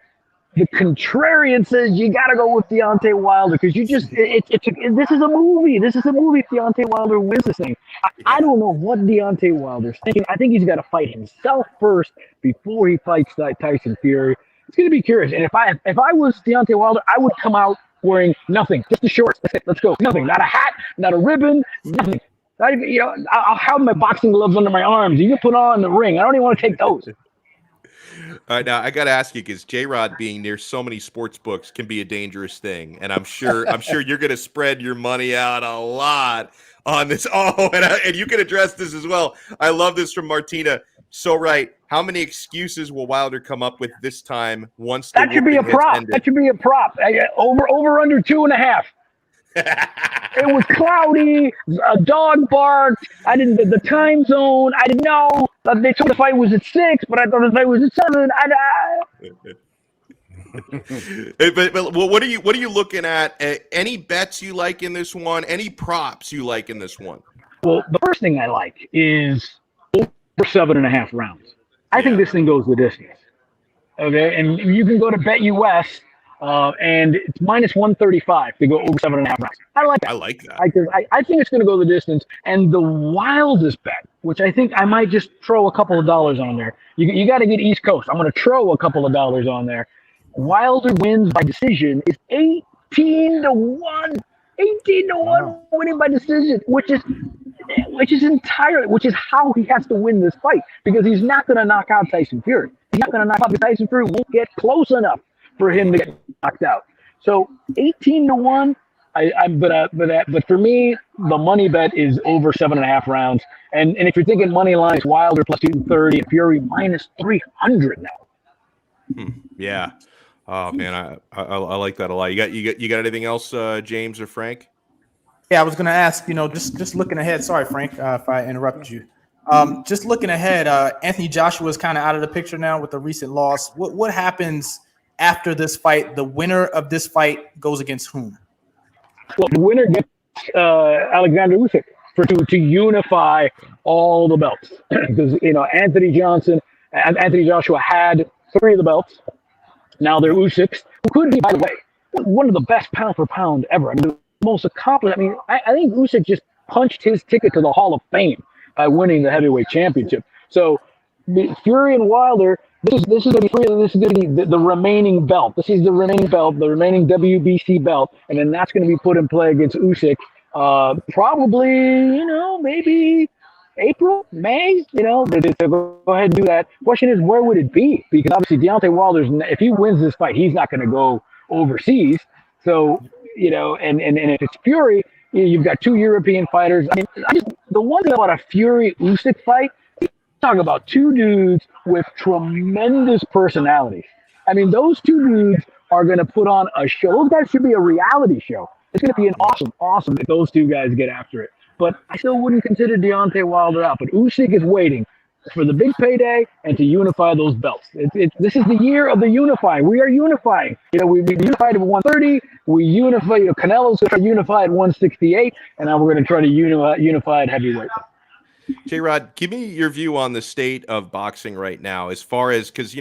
the contrarian says you got to go with Deontay Wilder, because this is a movie. This is a movie if Deontay Wilder wins this thing. I don't know what Deontay Wilder's thinking. I think he's got to fight himself first before he fights Tyson Fury. It's going to be curious. And if I was Deontay Wilder, I would come out wearing nothing, just the shorts. That's it. Let's go. Nothing. Not a hat, not a ribbon, nothing. I'll have my boxing gloves under my arms. You can put on the ring. I don't even want to take those. All right, now I got to ask you, because J-Rod being near so many sports books can be a dangerous thing, and I'm sure you're going to spread your money out a lot on this. Oh, and you can address this as well. I love this from Martina. So right, how many excuses will Wilder come up with this time once that should be a prop? Ended? That should be a prop. Over under 2.5. It was cloudy. A dog barked. The time zone. I didn't know. They told the fight was at 6, but I thought the fight was at 7. But what are you looking at? Any bets you like in this one? Any props you like in this one? Well, the first thing I like is over 7.5 rounds. I think this thing goes the distance. Okay, and you can go to BetUS. And it's minus 135 to go over 7.5 rounds. I like that. I think it's going to go the distance. And the wildest bet, which I think I might just throw a couple of dollars on there. You got to get East Coast. I'm going to throw a couple of dollars on there. Wilder wins by decision is 18 to 1. 18 to 1 winning by decision, which is how he has to win this fight, because he's not going to knock out Tyson Fury. He's not going to knock out Tyson Fury. Won't get close enough for him to get knocked out. So 18 to 1. But for me, the money bet is over 7.5 rounds. And if you're thinking money line, it's Wilder plus 230 and Fury minus 300 now. Yeah. Oh man, I like that a lot. You got anything else, James or Frank? Yeah, I was going to ask. Just looking ahead. Sorry, Frank, if I interrupted you. Just looking ahead. Anthony Joshua is kind of out of the picture now with the recent loss. What happens after this fight? The winner of this fight goes against whom? Well, the winner gets Alexander Usyk to unify all the belts, because Anthony Joshua had 3 of the belts. Now they're Usyk's, who could be, by the way, one of the best pound for pound ever. I mean, the most accomplished. I mean, I think Usyk just punched his ticket to the Hall of Fame by winning the heavyweight championship. So Fury and Wilder, This is going to be the remaining belt. This is the remaining belt, the remaining WBC belt, and then that's going to be put in play against Usyk. Probably, maybe April, May. To go ahead and do that. Question is, where would it be? Because obviously Deontay Wilder's, if he wins this fight, he's not going to go overseas. So, and if it's Fury, you've got two European fighters. I mean, the one thing about a Fury Usyk fight, talk about two dudes with tremendous personalities. I mean, those two dudes are going to put on a show. Those guys should be a reality show. It's going to be an awesome if those two guys get after it. But I still wouldn't consider Deontay Wilder out. But Usyk is waiting for the big payday and to unify those belts. This is the year of the unifying. We are unifying. We unified at 130. We unify. Canelo's going to unify at 168, and now we're going to try to unify at heavyweight. J-Rod, give me your view on the state of boxing right now, as far as, because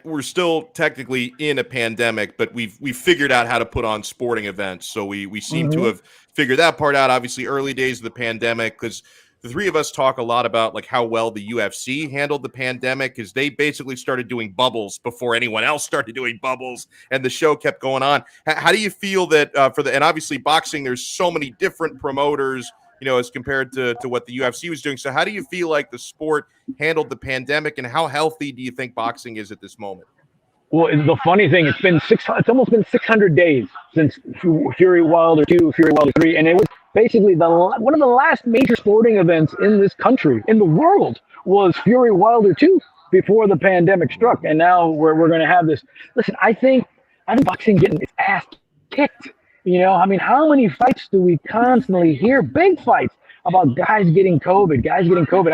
we're still technically in a pandemic, but we've figured out how to put on sporting events. So we seem to have figured that part out. Obviously, early days of the pandemic, because the three of us talk a lot about like how well the UFC handled the pandemic, because they basically started doing bubbles before anyone else started doing bubbles, and the show kept going on. How do you feel that and obviously boxing, there's so many different promoters, as compared to what the UFC was doing. So how do you feel like the sport handled the pandemic, and how healthy do you think boxing is at this moment? Well, the funny thing, it's almost been 600 days since Fury Wilder 2, Fury Wilder 3, and it was basically one of the last major sporting events in this country, in the world, was Fury Wilder 2 before the pandemic struck, and now we're going to have this. Listen, I think boxing getting its ass kicked. I mean, how many fights do we constantly hear? Big fights about guys getting COVID. I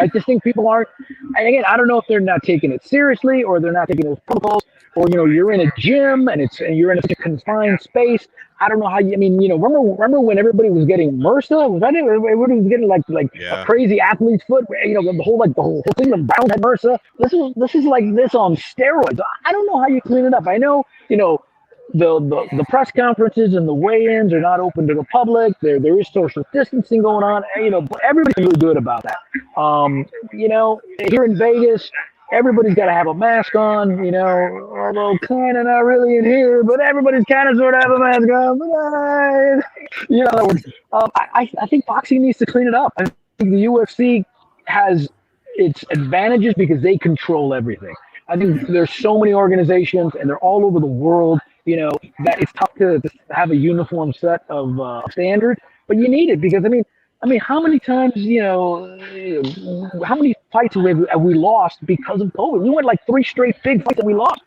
just think people aren't. And again, I don't know if they're not taking it seriously, or they're not taking those protocols, or you're in a gym and you're in such a confined space. I don't know how you. I mean, remember when everybody was getting MRSA? Everybody was getting like a crazy athlete's foot. The whole thing. The Brown had MRSA. This is like this on steroids. I don't know how you clean it up. I know. The press conferences and the weigh-ins are not open to the public. There is social distancing going on. But everybody's really good about that. Here in Vegas, everybody's got to have a mask on. Although kind of not really in here, but everybody's kind of sort of have a mask on. I think boxing needs to clean it up. I think the UFC has its advantages because they control everything. I think there's so many organizations, and they're all over the world. That it's tough to have a uniform set of standards, but you need it because I mean, how many times, how many fights have we lost because of COVID? We went like 3 straight big fights that we lost.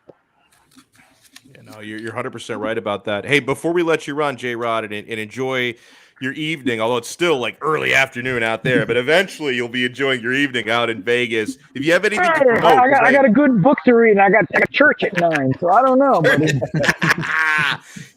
You're 100% right about that. Hey, before we let you run, J-Rod, and enjoy your evening, although it's still like early afternoon out there, but eventually you'll be enjoying your evening out in Vegas. If you have anything to promote, I got a good book to read, and I got church at 9, so I don't know, buddy.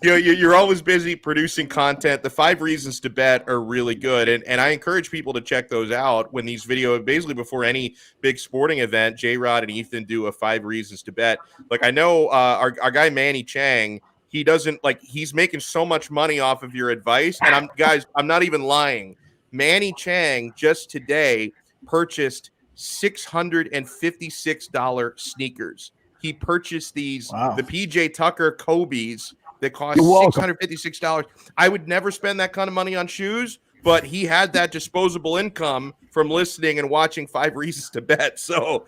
You're always busy producing content. The 5 Reasons to Bet are really good, and I encourage people to check those out when these videos, basically before any big sporting event, J-Rod and Ethan do a 5 Reasons to Bet. Like I know our guy Manny Chang, he doesn't he's making so much money off of your advice. And I'm not even lying. Manny Chang just today purchased $656 sneakers. He purchased these, the PJ Tucker Kobe's that cost $656. I would never spend that kind of money on shoes, but he had that disposable income from listening and watching 5 Reasons to Bet. So,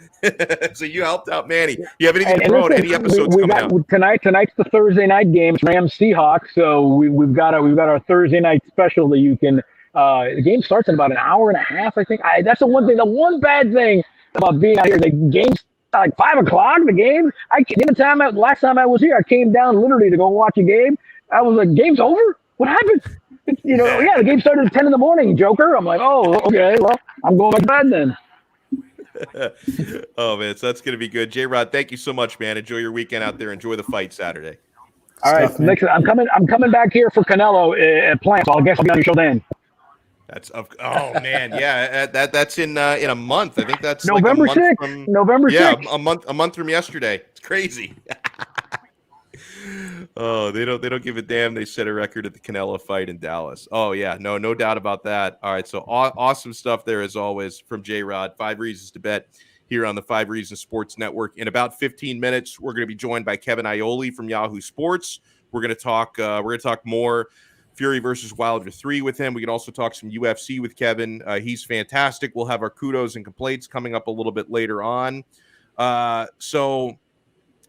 so you helped out Manny. You have anything to promote? Any episodes coming out? Tonight's the Thursday night game. It's Rams Seahawks. So we've got our Thursday night special that you can. The game starts in about an hour and a half, I think. That's the one thing. The one bad thing about being out here, the game's like 5 o'clock. The game. Last time I was here, I came down literally to go watch a game. I was like, "Game's over? What happened?" The game started at 10 in the morning, Joker. I'm like, oh, okay, well, I'm going back to bed then. Oh, man, so that's going to be good. J-Rod, thank you so much, man. Enjoy your weekend out there. Enjoy the fight Saturday. All right, I'm coming back here for Canelo at Plant, so I guess I'll be on your show then. Man, yeah, that's in a month. I think that's November 6th. November 6th. Yeah, a month from yesterday. It's crazy. Oh, they don't give a damn. They set a record at the Canelo fight in Dallas. Oh yeah, no doubt about that. All right, so awesome stuff there as always from J-Rod. 5 Reasons to Bet. here on the 5 Reasons Sports Network. In about 15 minutes, we're going to be joined by Kevin Iole from Yahoo Sports. We're going to talk more Fury versus Wilder 3 with him. We can also talk some UFC with Kevin. He's fantastic. We'll have our kudos and complaints coming up a little bit later on. So,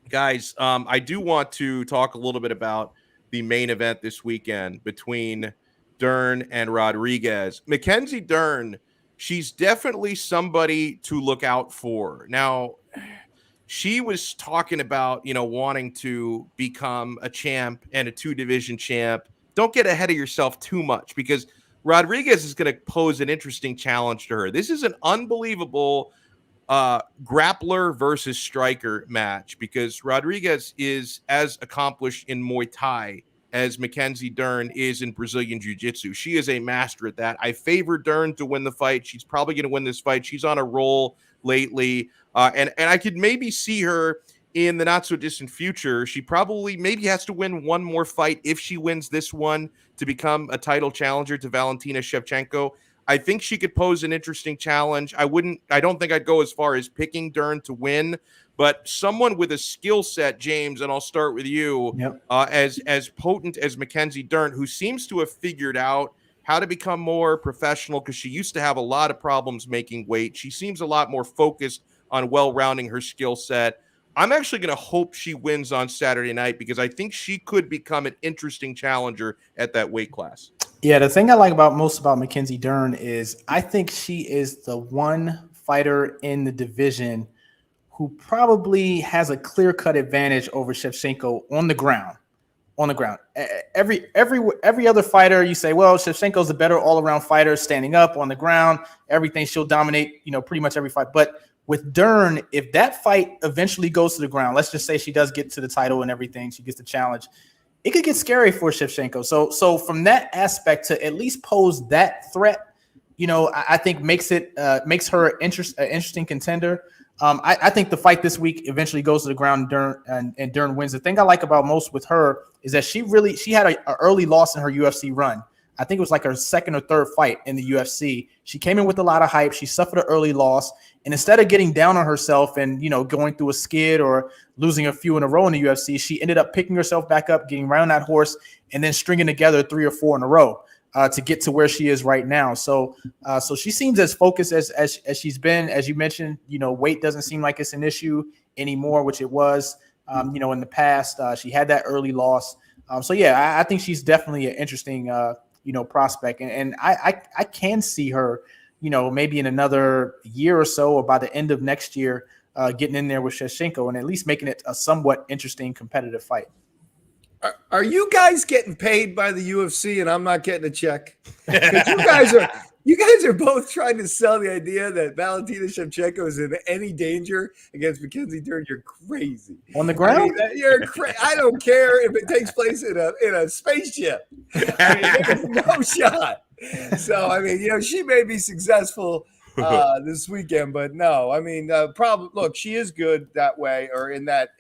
guys, I do want to talk a little bit about the main event this weekend between Dern and Rodriguez. Mackenzie Dern, she's definitely somebody to look out for. Now, she was talking about, wanting to become a champ and a 2-division champ. Don't get ahead of yourself too much, because Rodriguez is going to pose an interesting challenge to her. This is an unbelievable grappler versus striker match, because Rodriguez is as accomplished in Muay Thai as Mackenzie Dern is in Brazilian Jiu-Jitsu. She is a master at that. I favor Dern to win the fight. She's probably going to win this fight. She's on a roll lately, and I could maybe see her in the not-so-distant future. She probably maybe has to win one more fight if she wins this one to become a title challenger to Valentina Shevchenko. I think she could pose an interesting challenge. I don't think I'd go as far as picking Dern to win, but someone with a skill set, James, and I'll start with you, Yep. As potent as Mackenzie Dern, who seems to have figured out how to become more professional, because she used to have a lot of problems making weight. She seems a lot more focused on well-rounding her skill set. I'm actually going to hope she wins on Saturday night, because I think she could become an interesting challenger at that weight class. Yeah, the thing I like most about Mackenzie Dern is I think she is the one fighter in the division who probably has a clear-cut advantage over Shevchenko on the ground. Every other fighter, you say, well, Shevchenko's a better all-around fighter, standing up on the ground, everything, she'll dominate, pretty much every fight. But with Dern, if that fight eventually goes to the ground, let's just say she does get to the title and everything, she gets the challenge, it could get scary for Shevchenko. So from that aspect, to at least pose that threat, I think makes her an interesting contender. I think the fight this week eventually goes to the ground, and Dern wins. The thing I like about most with her is that she had an early loss in her UFC run. I think it was like her second or third fight in the UFC. She came in with a lot of hype. She suffered an early loss. And instead of getting down on herself and, going through a skid or losing a few in a row in the UFC, she ended up picking herself back up, getting around that horse, and then stringing together 3 or 4 in a row to get to where she is right now. So she seems as focused as she's been. As you mentioned, weight doesn't seem like it's an issue anymore, which it was, in the past. She had that early loss. I think she's definitely an interesting prospect. And I can see her, maybe in another year or so, or by the end of next year, getting in there with Shevchenko and at least making it a somewhat interesting competitive fight. Are you guys getting paid by the UFC and I'm not getting a check? Because you guys are both trying to sell the idea that Valentina Shevchenko is in any danger against Mackenzie Dern. You're crazy. On the ground? I don't care if it takes place in a spaceship. There's no shot. So, she may be successful this weekend, but no, look, she is good that way, or in that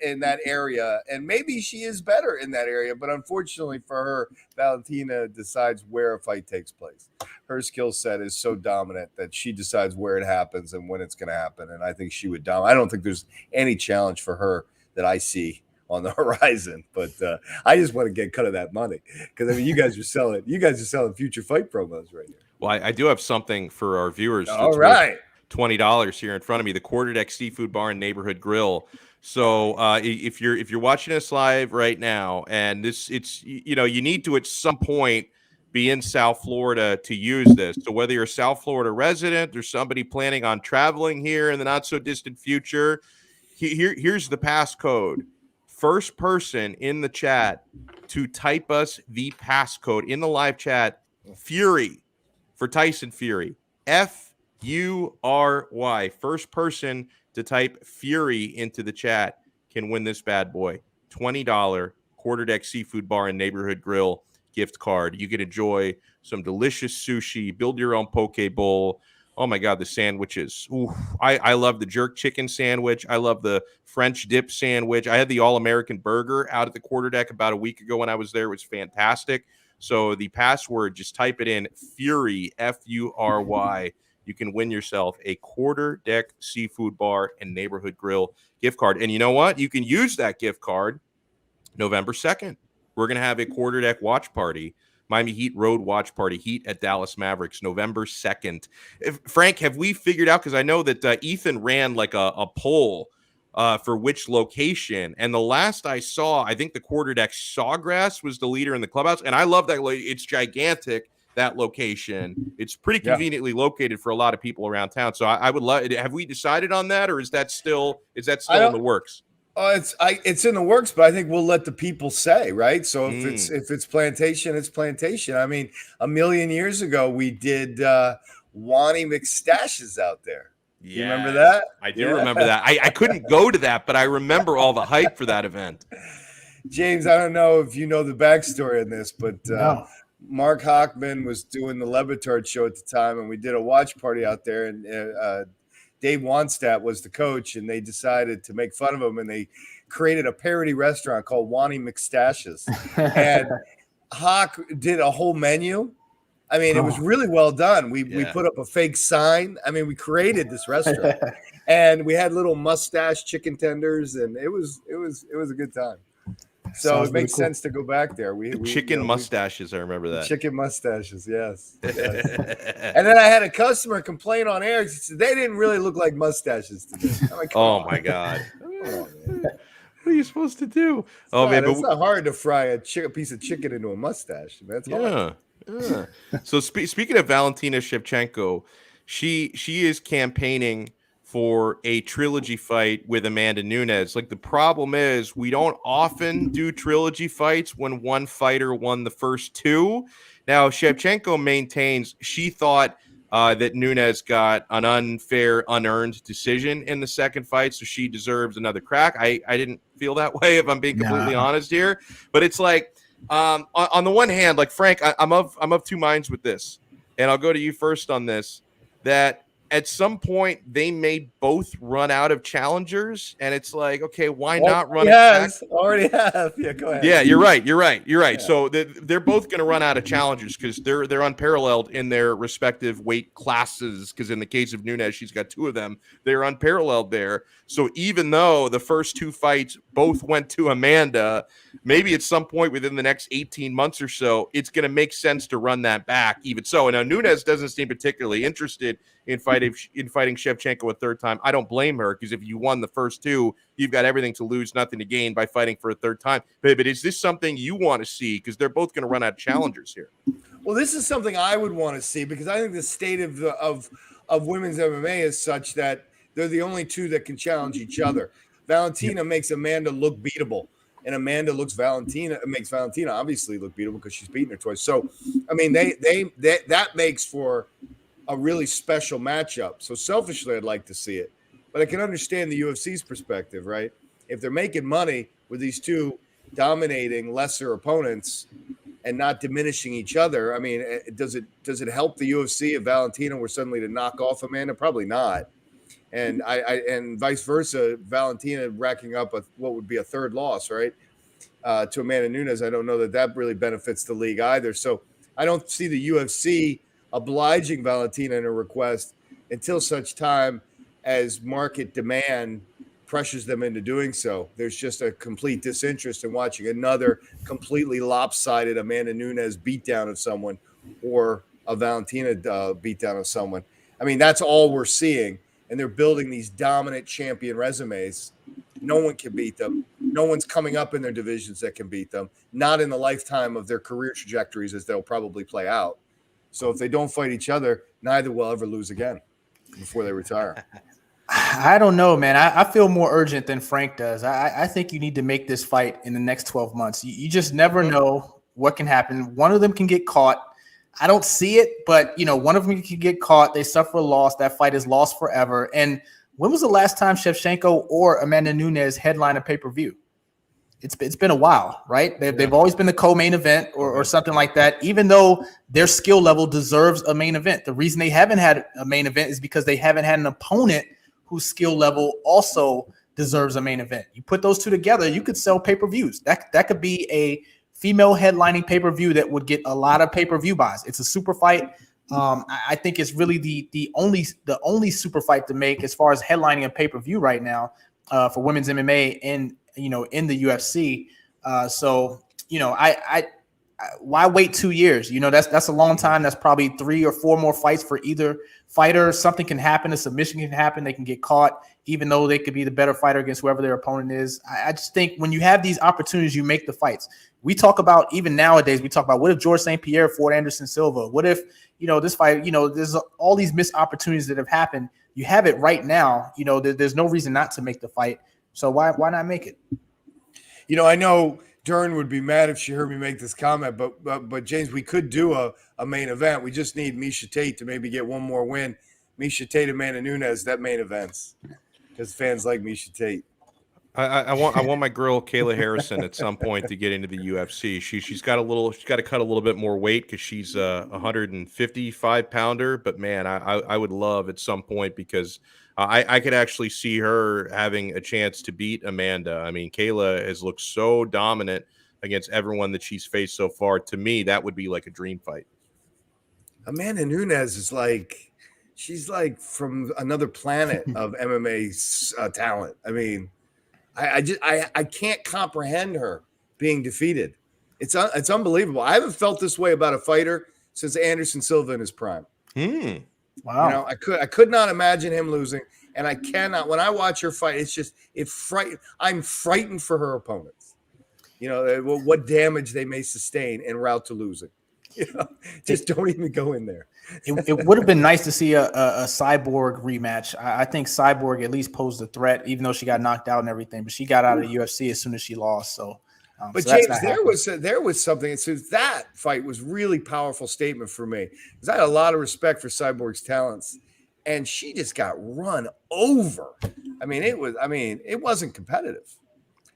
area, and maybe she is better in that area, but unfortunately for her, Valentina decides where a fight takes place. Her skill set is so dominant that she decides where it happens and when it's going to happen, and I think she would dominate. I don't think there's any challenge for her that I see on the horizon, but I just want to get cut of that money, because you guys are selling future fight promos right here. Well, I do have something for our viewers. All right. $20 here in front of me, the Quarterdeck Seafood Bar and Neighborhood Grill. So if you're watching us live right now, and you need to at some point be in South Florida to use this. So whether you're a South Florida resident or somebody planning on traveling here in the not so distant future, here's the passcode. First person in the chat to type us the passcode in the live chat, Fury, for Tyson Fury, Fury. First person to type Fury into the chat can win this bad boy. $20 Quarterdeck Seafood Bar and Neighborhood Grill gift card. You can enjoy some delicious sushi, build your own poke bowl. Oh my God, the sandwiches. Ooh, I love the jerk chicken sandwich. I love the French dip sandwich. I had the All-American burger out at the Quarterdeck about a week ago when I was there. It was fantastic. So the password, just type it in, Fury, Fury. you can win yourself a Quarter Deck Seafood Bar and Neighborhood Grill gift card. And you know what? You can use that gift card November 2nd. We're going to have a Quarter Deck watch party, Miami Heat Road watch party, Heat at Dallas Mavericks, November 2nd. Frank, have we figured out, because I know that Ethan ran like a poll for which location, and the last I saw, I think the Quarter Deck Sawgrass was the leader in the clubhouse, and I love that. It's gigantic, that location. It's pretty conveniently located for a lot of people around town. So I would love. Have we decided on that, or is that still in the works? It's in the works, but I think we'll let the people say, right? So if it's plantation, it's plantation. I mean, a million years ago, we did Wani McStashes out there. Yeah. You remember that? I do remember that. I couldn't go to that, but I remember all the hype for that event. James, I don't know if you know the backstory on this, but Mark Hochman was doing the Levitard show at the time, and we did a watch party out there, and Dave Wanstadt was the coach, and they decided to make fun of him, and they created a parody restaurant called Wani McStashes. And Hawk did a whole menu. I mean, it was really well done. We put up a fake sign. I mean, we created this restaurant, and we had little mustache chicken tenders, and it was a good time. So it makes sense to go back there. We chicken mustaches. I remember that. Chicken mustaches, yes. And then I had a customer complain on air. He said they didn't really look like mustaches to me. I'm like, my God. What are you supposed to do? It's not hard to fry a piece of chicken into a mustache. That's hard. Yeah. So speaking of Valentina Shevchenko, she is campaigning for a trilogy fight with Amanda Nunes. Like, the problem is we don't often do trilogy fights when one fighter won the first two. Now, Shevchenko maintains she thought that Nunes got an unfair, unearned decision in the second fight, so she deserves another crack. I didn't feel that way, if I'm being completely honest here. But it's like, on the one hand, like, Frank, I'm of two minds with this, and I'll go to you first on this, that at some point they may both run out of challengers, and it's like, okay, why not run? Already have. Yeah, go ahead. Yeah, you're right. Yeah. So they're both going to run out of challengers because they're unparalleled in their respective weight classes. Because in the case of Nunes, she's got two of them. They're unparalleled there. So even though the first two fights both went to Amanda, maybe at some point within the next 18 months or so, it's going to make sense to run that back. Even so, and now Nunes doesn't seem particularly interested in fighting Shevchenko a third time. I don't blame her, because if you won the first two, you've got everything to lose, nothing to gain by fighting for a third time. But is this something you want to see? Because they're both going to run out of challengers here. Well, this is something I would want to see, because I think the state of women's MMA is such that they're the only two that can challenge each other. Valentina makes Amanda look beatable, and Amanda makes Valentina obviously look beatable because she's beaten her twice. So, I mean, that makes for a really special matchup. So selfishly, I'd like to see it, but I can understand the UFC's perspective, right? If they're making money with these two dominating lesser opponents and not diminishing each other, I mean, does it help the UFC if Valentina were suddenly to knock off Amanda? Probably not. And and vice versa, Valentina racking up what would be a third loss, right? To Amanda Nunes, I don't know that really benefits the league either. So I don't see the UFC obliging Valentina in a request until such time as market demand pressures them into doing so. There's just a complete disinterest in watching another completely lopsided Amanda Nunes beatdown of someone, or a Valentina beatdown of someone. I mean, that's all we're seeing. And they're building these dominant champion resumes. No one can beat them. No one's coming up in their divisions that can beat them. Not in the lifetime of their career trajectories, as they'll probably play out. So if they don't fight each other, neither will ever lose again before they retire. I don't know, man. I feel more urgent than Frank does. I think you need to make this fight in the next 12 months. You just never know what can happen. One of them can get caught. I don't see it, but, one of them can get caught. They suffer a loss. That fight is lost forever. And when was the last time Shevchenko or Amanda Nunes headlined a pay-per-view? It's been a while, right? They've always been the co-main event or something like that, even though their skill level deserves a main event. The reason they haven't had a main event is because they haven't had an opponent whose skill level also deserves a main event. You put those two together, you could sell pay-per-views. That could be a female headlining pay-per-view that would get a lot of pay-per-view buys. It's a super fight. I think it's really the only super fight to make as far as headlining a pay-per-view right now for women's MMA in the UFC. So why wait 2 years? That's a long time. That's probably 3 or 4 more fights for either fighter. Something can happen. A submission can happen. They can get caught, even though they could be the better fighter against whoever their opponent is. I just think when you have these opportunities, you make the fights. We talk about, even nowadays, we talk about, what if George St. Pierre fought Anderson Silva? What if, this fight, there's all these missed opportunities that have happened. You have it right now. There's no reason not to make the fight. So why not make it? I know Dern would be mad if she heard me make this comment, but James, we could do a main event. We just need Miesha Tate to maybe get one more win. Miesha Tate, Amanda Nunes, that main events, because fans like Miesha Tate. I want my girl Kayla Harrison at some point to get into the UFC. She's got to cut a little bit more weight because she's a 155 pounder. But man, I would love at some point, because I could actually see her having a chance to beat Amanda. I mean, Kayla has looked so dominant against everyone that she's faced so far. To me, that would be like a dream fight. Amanda Nunes is she's like from another planet of MMA talent. I mean, I can't comprehend her being defeated. It's unbelievable. I haven't felt this way about a fighter since Anderson Silva in his prime. Wow. I could not imagine him losing, and I cannot. When I watch her fight, I'm frightened for her opponents. What damage they may sustain en route to losing. Just don't even go in there. It would have been nice to see a Cyborg rematch. I think Cyborg at least posed a threat, even though she got knocked out and everything. But she got out of the UFC as soon as she lost. So, but so James, there was something. So that fight was really powerful statement for me, because I had a lot of respect for Cyborg's talents, and she just got run over. It wasn't competitive.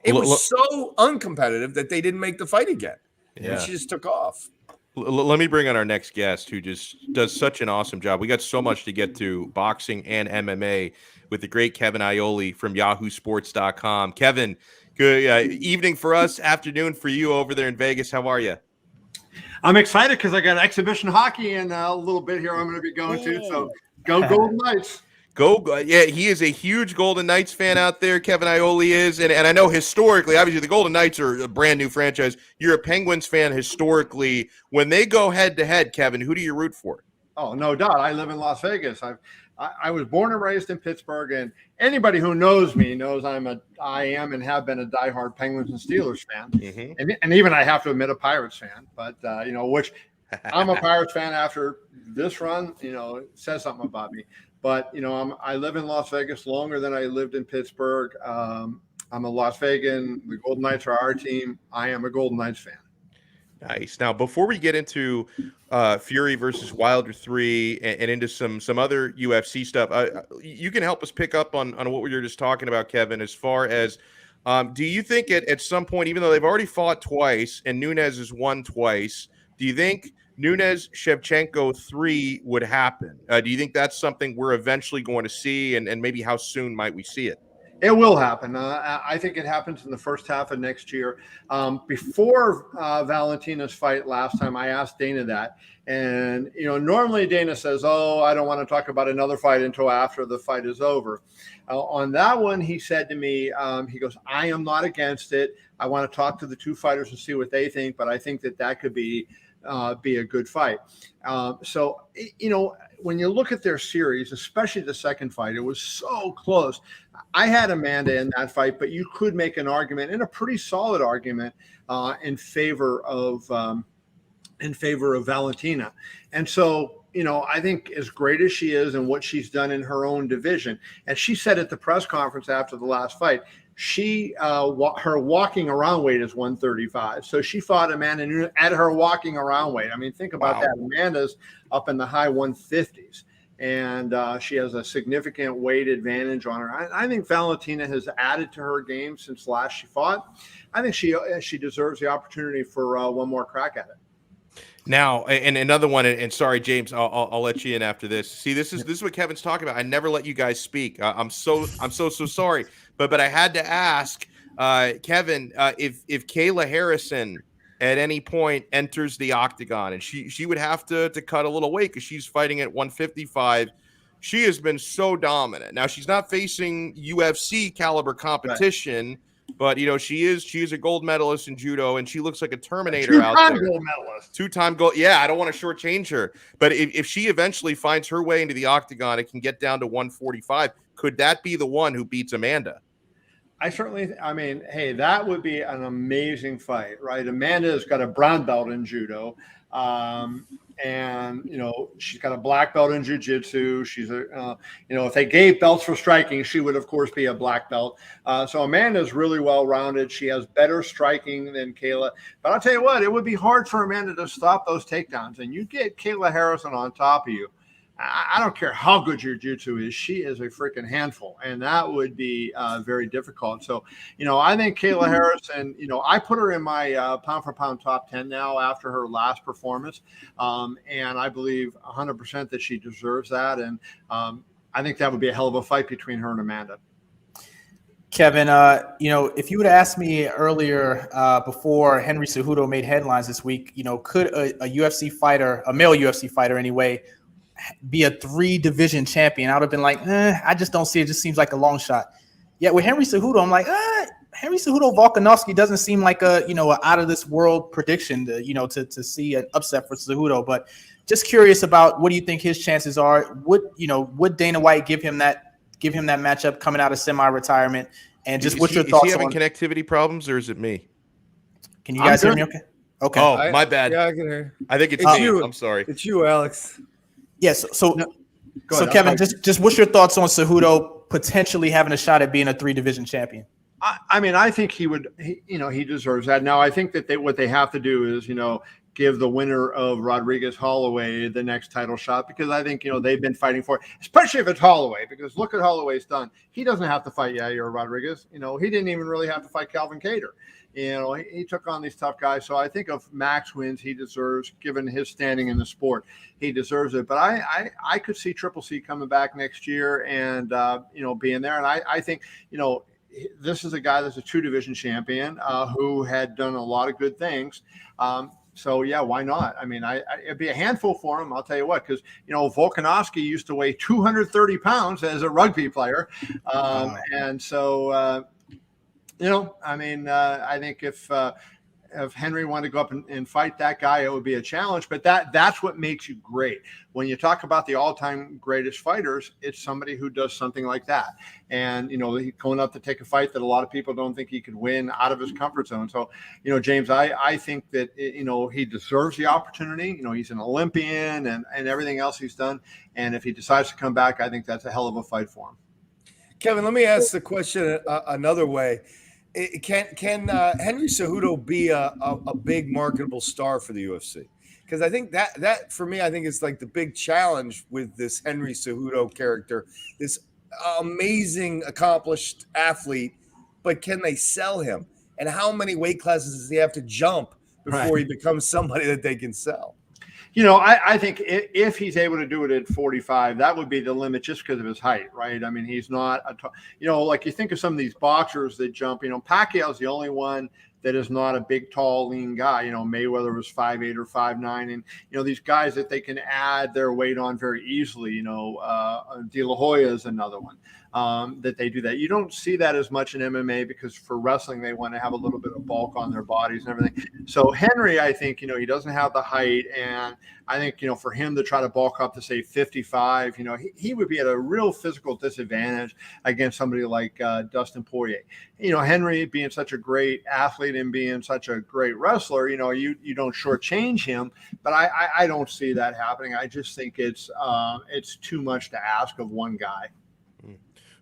It was so uncompetitive that they didn't make the fight again. Yeah. And she just took off. Let me bring on our next guest, who just does such an awesome job. We got so much to get to, boxing and MMA, with the great Kevin Aioli from yahoosports.com. Kevin, good evening for us, afternoon for you over there in Vegas. How are you? I'm excited because I got exhibition hockey in a little bit here I'm going to be going to. So go Golden Knights. Yeah, he is a huge Golden Knights fan out there. Kevin Aioli is, and I know historically, obviously, the Golden Knights are a brand new franchise. You're a Penguins fan historically. When they go head to head, Kevin, who do you root for? Oh, no doubt. I live in Las Vegas. I was born and raised in Pittsburgh, and anybody who knows me knows I am and have been a diehard Penguins and Steelers fan, and even I have to admit a Pirates fan. But which I'm a Pirates fan after this run. It says something about me. But, I live in Las Vegas longer than I lived in Pittsburgh. I'm a Las Vegan. The Golden Knights are our team. I am a Golden Knights fan. Nice. Now, before we get into Fury versus Wilder 3 and into some other UFC stuff, you can help us pick up on what we were just talking about, Kevin, as far as do you think at some point, even though they've already fought twice and Nunes has won twice, do you think Nunes Shevchenko 3 would happen? Do you think that's something we're eventually going to see, and maybe how soon might we see it? It will happen. I think it happens in the first half of next year. Before Valentina's fight last time, I asked Dana that. And, normally Dana says, I don't want to talk about another fight until after the fight is over. On that one, he said to me, he goes, I am not against it. I want to talk to the two fighters and see what they think, but I think that could be a good fight. So, when you look at their series, especially the second fight, it was so close. I had Amanda in that fight, but you could make an argument, and a pretty solid argument, in favor of Valentina. And so, I think as great as she is and what she's done in her own division, and she said at the press conference after the last fight, her walking around weight is 135. So she fought Amanda Nunes at her walking around weight. I mean, think about that. Amanda's up in the high 150s, and she has a significant weight advantage on her. I think Valentina has added to her game since last she fought. I think she deserves the opportunity for one more crack at it. Now, and another one, and sorry, James, I'll let you in after this. See, this is what Kevin's talking about. I never let you guys speak. I'm so sorry. But I had to ask, Kevin, if Kayla Harrison at any point enters the octagon, and she would have to cut a little weight because she's fighting at 155. She has been so dominant. Now she's not facing UFC caliber competition, but she is a gold medalist in judo, and she looks like a Terminator out there. Gold medalist. Two-time gold. Yeah, I don't want to shortchange her, but if she eventually finds her way into the octagon, it can get down to 145. Could that be the one who beats Amanda? Hey, that would be an amazing fight, right? Amanda's got a brown belt in judo. And she's got a black belt in jiu-jitsu. She's if they gave belts for striking, she would of course be a black belt. So Amanda's really well-rounded. She has better striking than Kayla. But I'll tell you what, it would be hard for Amanda to stop those takedowns. And you get Kayla Harrison on top of you. I don't care how good your jiu-jitsu is. She is a freaking handful, and that would be very difficult. So, I think Kayla Harrison, I put her in my pound-for-pound top 10 now after her last performance, and I believe 100% that she deserves that, and I think that would be a hell of a fight between her and Amanda. Kevin, if you would have asked me earlier before Henry Cejudo made headlines this week, could a UFC fighter, a male UFC fighter anyway, be a 3-division champion? I would have been like, I just don't see it. It just seems like a long shot. Yet with Henry Cejudo, I'm like, Henry Cejudo Volkanovski doesn't seem like a out of this world prediction to see an upset for Cejudo. But just curious about, what do you think his chances are? Would Dana White give him that matchup coming out of semi-retirement? And just what's your thoughts? Is he having connectivity problems, or is it me? Can you guys hear me? Okay. Oh, my bad. Yeah, I can hear. I think it's me. you. I'm sorry. It's you, Alex. Yes. So ahead. Kevin, just what's your thoughts on Cejudo potentially having a shot at being a 3-division champion? I think he would. He deserves that. Now, I think that what they have to do is, give the winner of Rodriguez Holloway the next title shot, because I think they've been fighting for it, especially if it's Holloway. Because look at Holloway's done. He doesn't have to fight Yair Rodriguez. He didn't even really have to fight Calvin Kattar. He took on these tough guys. So I think if Max wins, he deserves, given his standing in the sport, he deserves it. But I could see Triple C coming back next year and, being there. And I think, this is a guy that's a 2-division champion who had done a lot of good things. So, yeah, why not? It'd be a handful for him, I'll tell you what, because, Volkanovski used to weigh 230 pounds as a rugby player. And so, I think if Henry wanted to go up and fight that guy, it would be a challenge. But that's what makes you great. When you talk about the all-time greatest fighters, it's somebody who does something like that. And, going up to take a fight that a lot of people don't think he could win out of his comfort zone. So, James, I think that, he deserves the opportunity. He's an Olympian and everything else he's done. And if he decides to come back, I think that's a hell of a fight for him. Kevin, let me ask the question another way. Can Henry Cejudo be a big marketable star for the UFC? Because I think that for me, I think is like the big challenge with this Henry Cejudo character, this amazing accomplished athlete, but can they sell him? And how many weight classes does he have to jump before he becomes somebody that they can sell? I think if he's able to do it at 45, that would be the limit just because of his height, right? He's not, like you think of some of these boxers that jump, Pacquiao's the only one that is not a big, tall, lean guy. Mayweather was 5'8" or 5'9", and, these guys that they can add their weight on very easily, De La Hoya is another one. That they do that. You don't see that as much in MMA because for wrestling, they want to have a little bit of bulk on their bodies and everything. So Henry, I think, he doesn't have the height. And I think, for him to try to bulk up to say 55, he would be at a real physical disadvantage against somebody like Dustin Poirier. Henry being such a great athlete and being such a great wrestler, you don't shortchange him, but I don't see that happening. I just think it's too much to ask of one guy.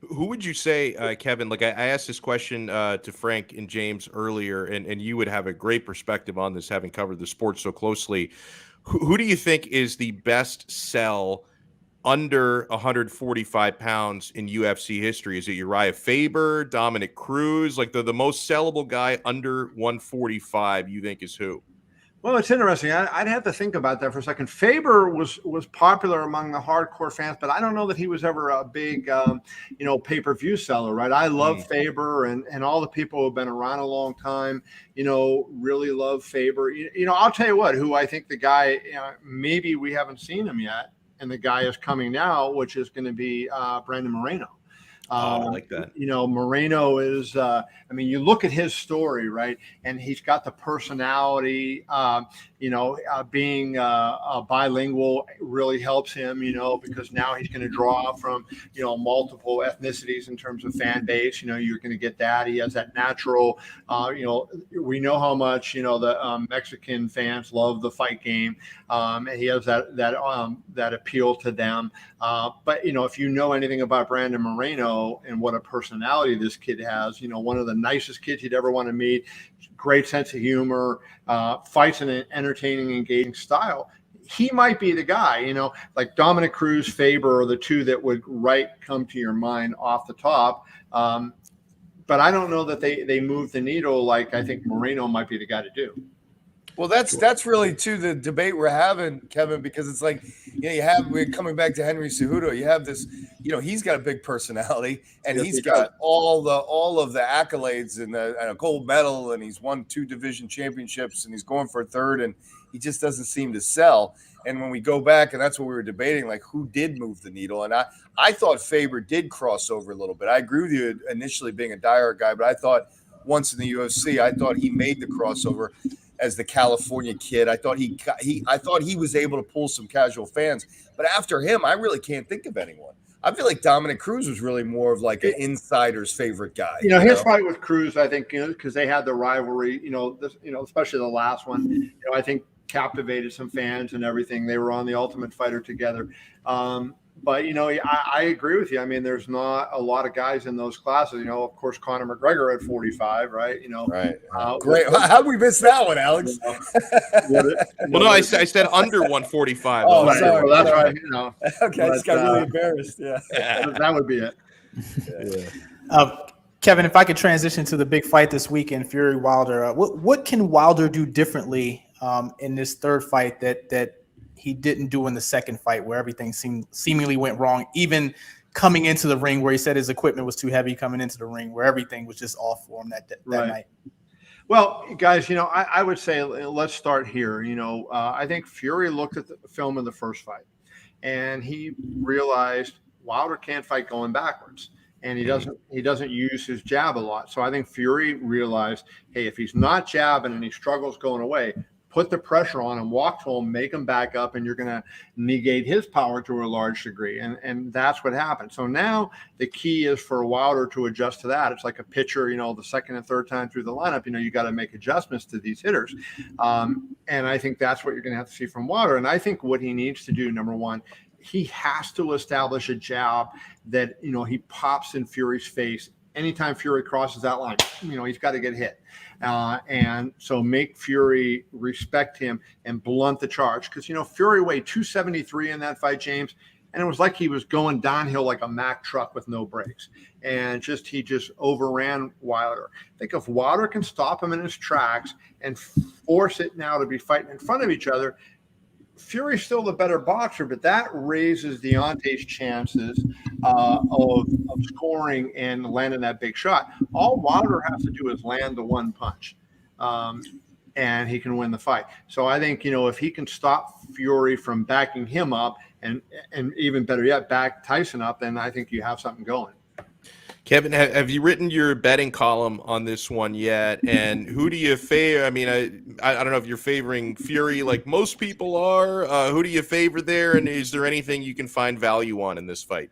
Who would you say, Kevin, like I asked this question to Frank and James earlier, and you would have a great perspective on this, having covered the sport so closely. Who do you think is the best sell under 145 pounds in UFC history? Is it Uriah Faber, Dominic Cruz? Like the most sellable guy under 145 you think is who? Well, it's interesting. I'd have to think about that for a second. Faber was popular among the hardcore fans, but I don't know that he was ever a big, pay-per-view seller, right? I love Faber, and all the people who've been around a long time, really love Faber. I'll tell you what, who I think the guy, maybe we haven't seen him yet, and the guy is coming now, which is going to be Brandon Moreno. I like that. Moreno is, you look at his story, right? And he's got the personality, being bilingual really helps him, because now he's going to draw from, multiple ethnicities in terms of fan base. You're going to get that. He has that natural, we know how much, the Mexican fans love the fight game. He has that appeal to them. But, if you know anything about Brandon Moreno and what a personality this kid has, one of the nicest kids you'd ever want to meet, great sense of humor, fights in an entertaining, engaging style. He might be the guy, like Dominic Cruz, Faber are the two that would come to your mind off the top. But I don't know that they move the needle like I think Moreno might be the guy to do. Well, that's really too the debate we're having, Kevin, because it's like, we're coming back to Henry Cejudo. You have this, he's got a big personality, and he's got all of the accolades and a gold medal, and he's won 2 division championships, and he's going for a 3rd, and he just doesn't seem to sell. And when we go back, and that's what we were debating, like who did move the needle, and I thought Faber did cross over a little bit. I agree with you initially being a Dyer guy, but I thought once in the UFC, I thought he made the crossover as the California kid. I thought he was able to pull some casual fans, but after him, I really can't think of anyone. I feel like Dominic Cruz was really more of like an insider's favorite guy. His fight with Cruz, I think, because they had the rivalry, especially the last one, I think captivated some fans and everything. They were on The Ultimate Fighter together. But, I agree with you. I mean, there's not a lot of guys in those classes. Of course, Conor McGregor at 45, right? Right. Great. How'd we miss that one, Alex? Well, no, I said under 145. Oh, sorry. Well, that's right. Okay, I just got really embarrassed. Yeah. That would be it. Kevin, if I could transition to the big fight this weekend, Fury Wilder, what can Wilder do differently in this third fight that he didn't do in the second fight, where everything seemingly went wrong, even coming into the ring, where he said his equipment was too heavy coming into the ring, where everything was just off for him that night? Well, guys, I would say let's start here. I think Fury looked at the film of the first fight, and he realized Wilder can't fight going backwards, and he doesn't use his jab a lot. So I think Fury realized, hey, if he's not jabbing and he struggles going away, put the pressure on him, walk to him, make him back up, and you're going to negate his power to a large degree. And that's what happened. So now the key is for Wilder to adjust to that. It's like a pitcher, the second and third time through the lineup, you got to make adjustments to these hitters. And I think that's what you're going to have to see from Wilder. And I think what he needs to do, number one, he has to establish a jab that, he pops in Fury's face. Anytime Fury crosses that line, he's got to get hit. And so make Fury respect him and blunt the charge. Because, Fury weighed 273 in that fight, James, and it was like he was going downhill like a Mack truck with no brakes. And he just overran Wilder. I think if Wilder can stop him in his tracks and force it now to be fighting in front of each other, Fury's still the better boxer, but that raises Deontay's chances of scoring and landing that big shot. All Wilder has to do is land the one punch, and he can win the fight. So I think, if he can stop Fury from backing him up and even better yet, back Tyson up, then I think you have something going. Kevin, have you written your betting column on this one yet? And who do you favor? I mean, I don't know if you're favoring Fury like most people are. Who do you favor there? And is there anything you can find value on in this fight?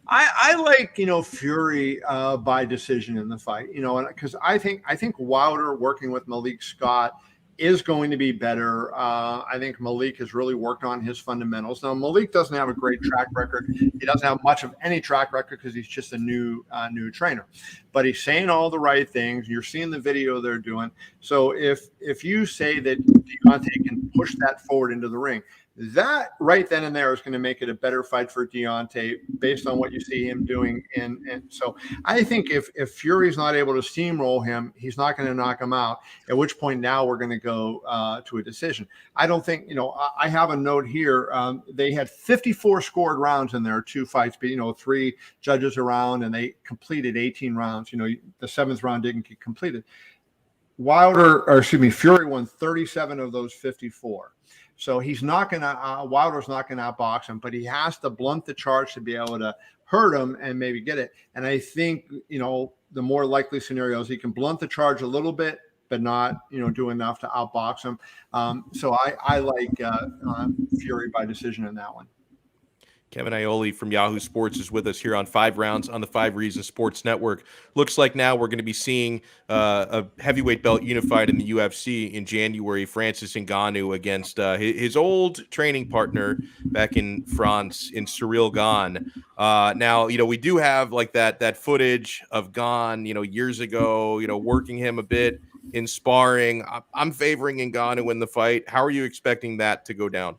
I like, Fury by decision in the fight, because I think Wilder working with Malik Scott is going to be better. I think Malik has really worked on his fundamentals. Now, Malik doesn't have a great track record. He doesn't have much of any track record because he's just a new trainer. but he's saying all the right things. You're seeing the video they're doing. So if you say that Deontay can push that forward into the ring, that right then and there is going to make it a better fight for Deontay based on what you see him doing. And so I think if Fury's not able to steamroll him, he's not going to knock him out, at which point now we're going to go to a decision. I don't think, I have a note here. They had 54 scored rounds in their 2 fights, but, 3 judges around, and they completed 18 rounds. The 7th round didn't get completed. Fury won 37 of those 54. So he's not going to, Wilder's not going to outbox him, but he has to blunt the charge to be able to hurt him and maybe get it. And I think, the more likely scenarios, he can blunt the charge a little bit, but not, do enough to outbox him. So I like Fury by decision in that one. Kevin Iole from Yahoo Sports is with us here on 5 Rounds on the 5 Reasons Sports Network. Looks like now we're going to be seeing a heavyweight belt unified in the UFC in January. Francis Ngannou against his old training partner back in France in Cyril Gane. Now, we do have like that footage of Gane, years ago, working him a bit in sparring. I'm favoring Ngannou in the fight. How are you expecting that to go down?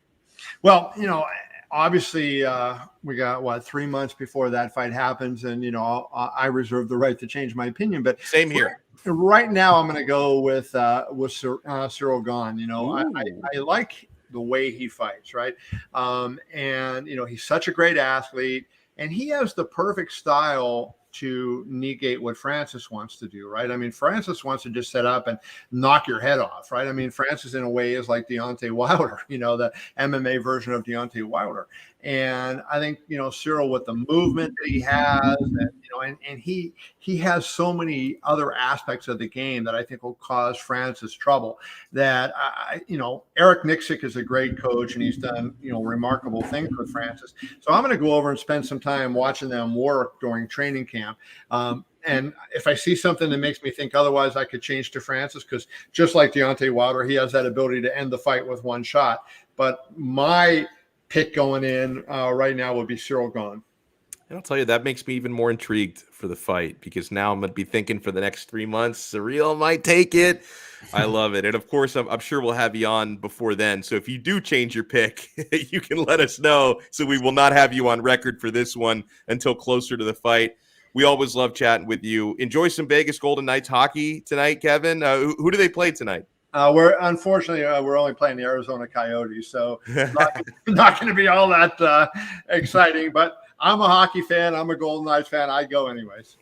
Well, obviously, we got 3 months before that fight happens, and I reserve the right to change my opinion. But same here. Right now, I'm going to go with Cyril Gane. I like the way he fights, right? And he's such a great athlete, and he has the perfect style to negate what Francis wants to do, right? I mean, Francis wants to just set up and knock your head off, right? I mean, Francis in a way is like Deontay Wilder, the MMA version of Deontay Wilder. And I think, Cyril, with the movement that he has, and he has so many other aspects of the game that I think will cause Francis trouble. That Eric Nixick is a great coach, and he's done remarkable things with Francis. So I'm going to go over and spend some time watching them work during training camp. And if I see something that makes me think otherwise, I could change to Francis, because just like Deontay Wilder, he has that ability to end the fight with one shot. But my pick going in right now would be Cyril Gane. And I'll tell you, that makes me even more intrigued for the fight, because now I'm going to be thinking for the next 3 months, Cyril might take it. I love it. And of course, I'm sure we'll have you on before then. So if you do change your pick, you can let us know, so we will not have you on record for this one until closer to the fight. We always love chatting with you. Enjoy some Vegas Golden Knights hockey tonight, Kevin. Who do they play tonight? We're only playing the Arizona Coyotes, so not going to be all that exciting. But I'm a hockey fan. I'm a Golden Knights fan. I go anyways.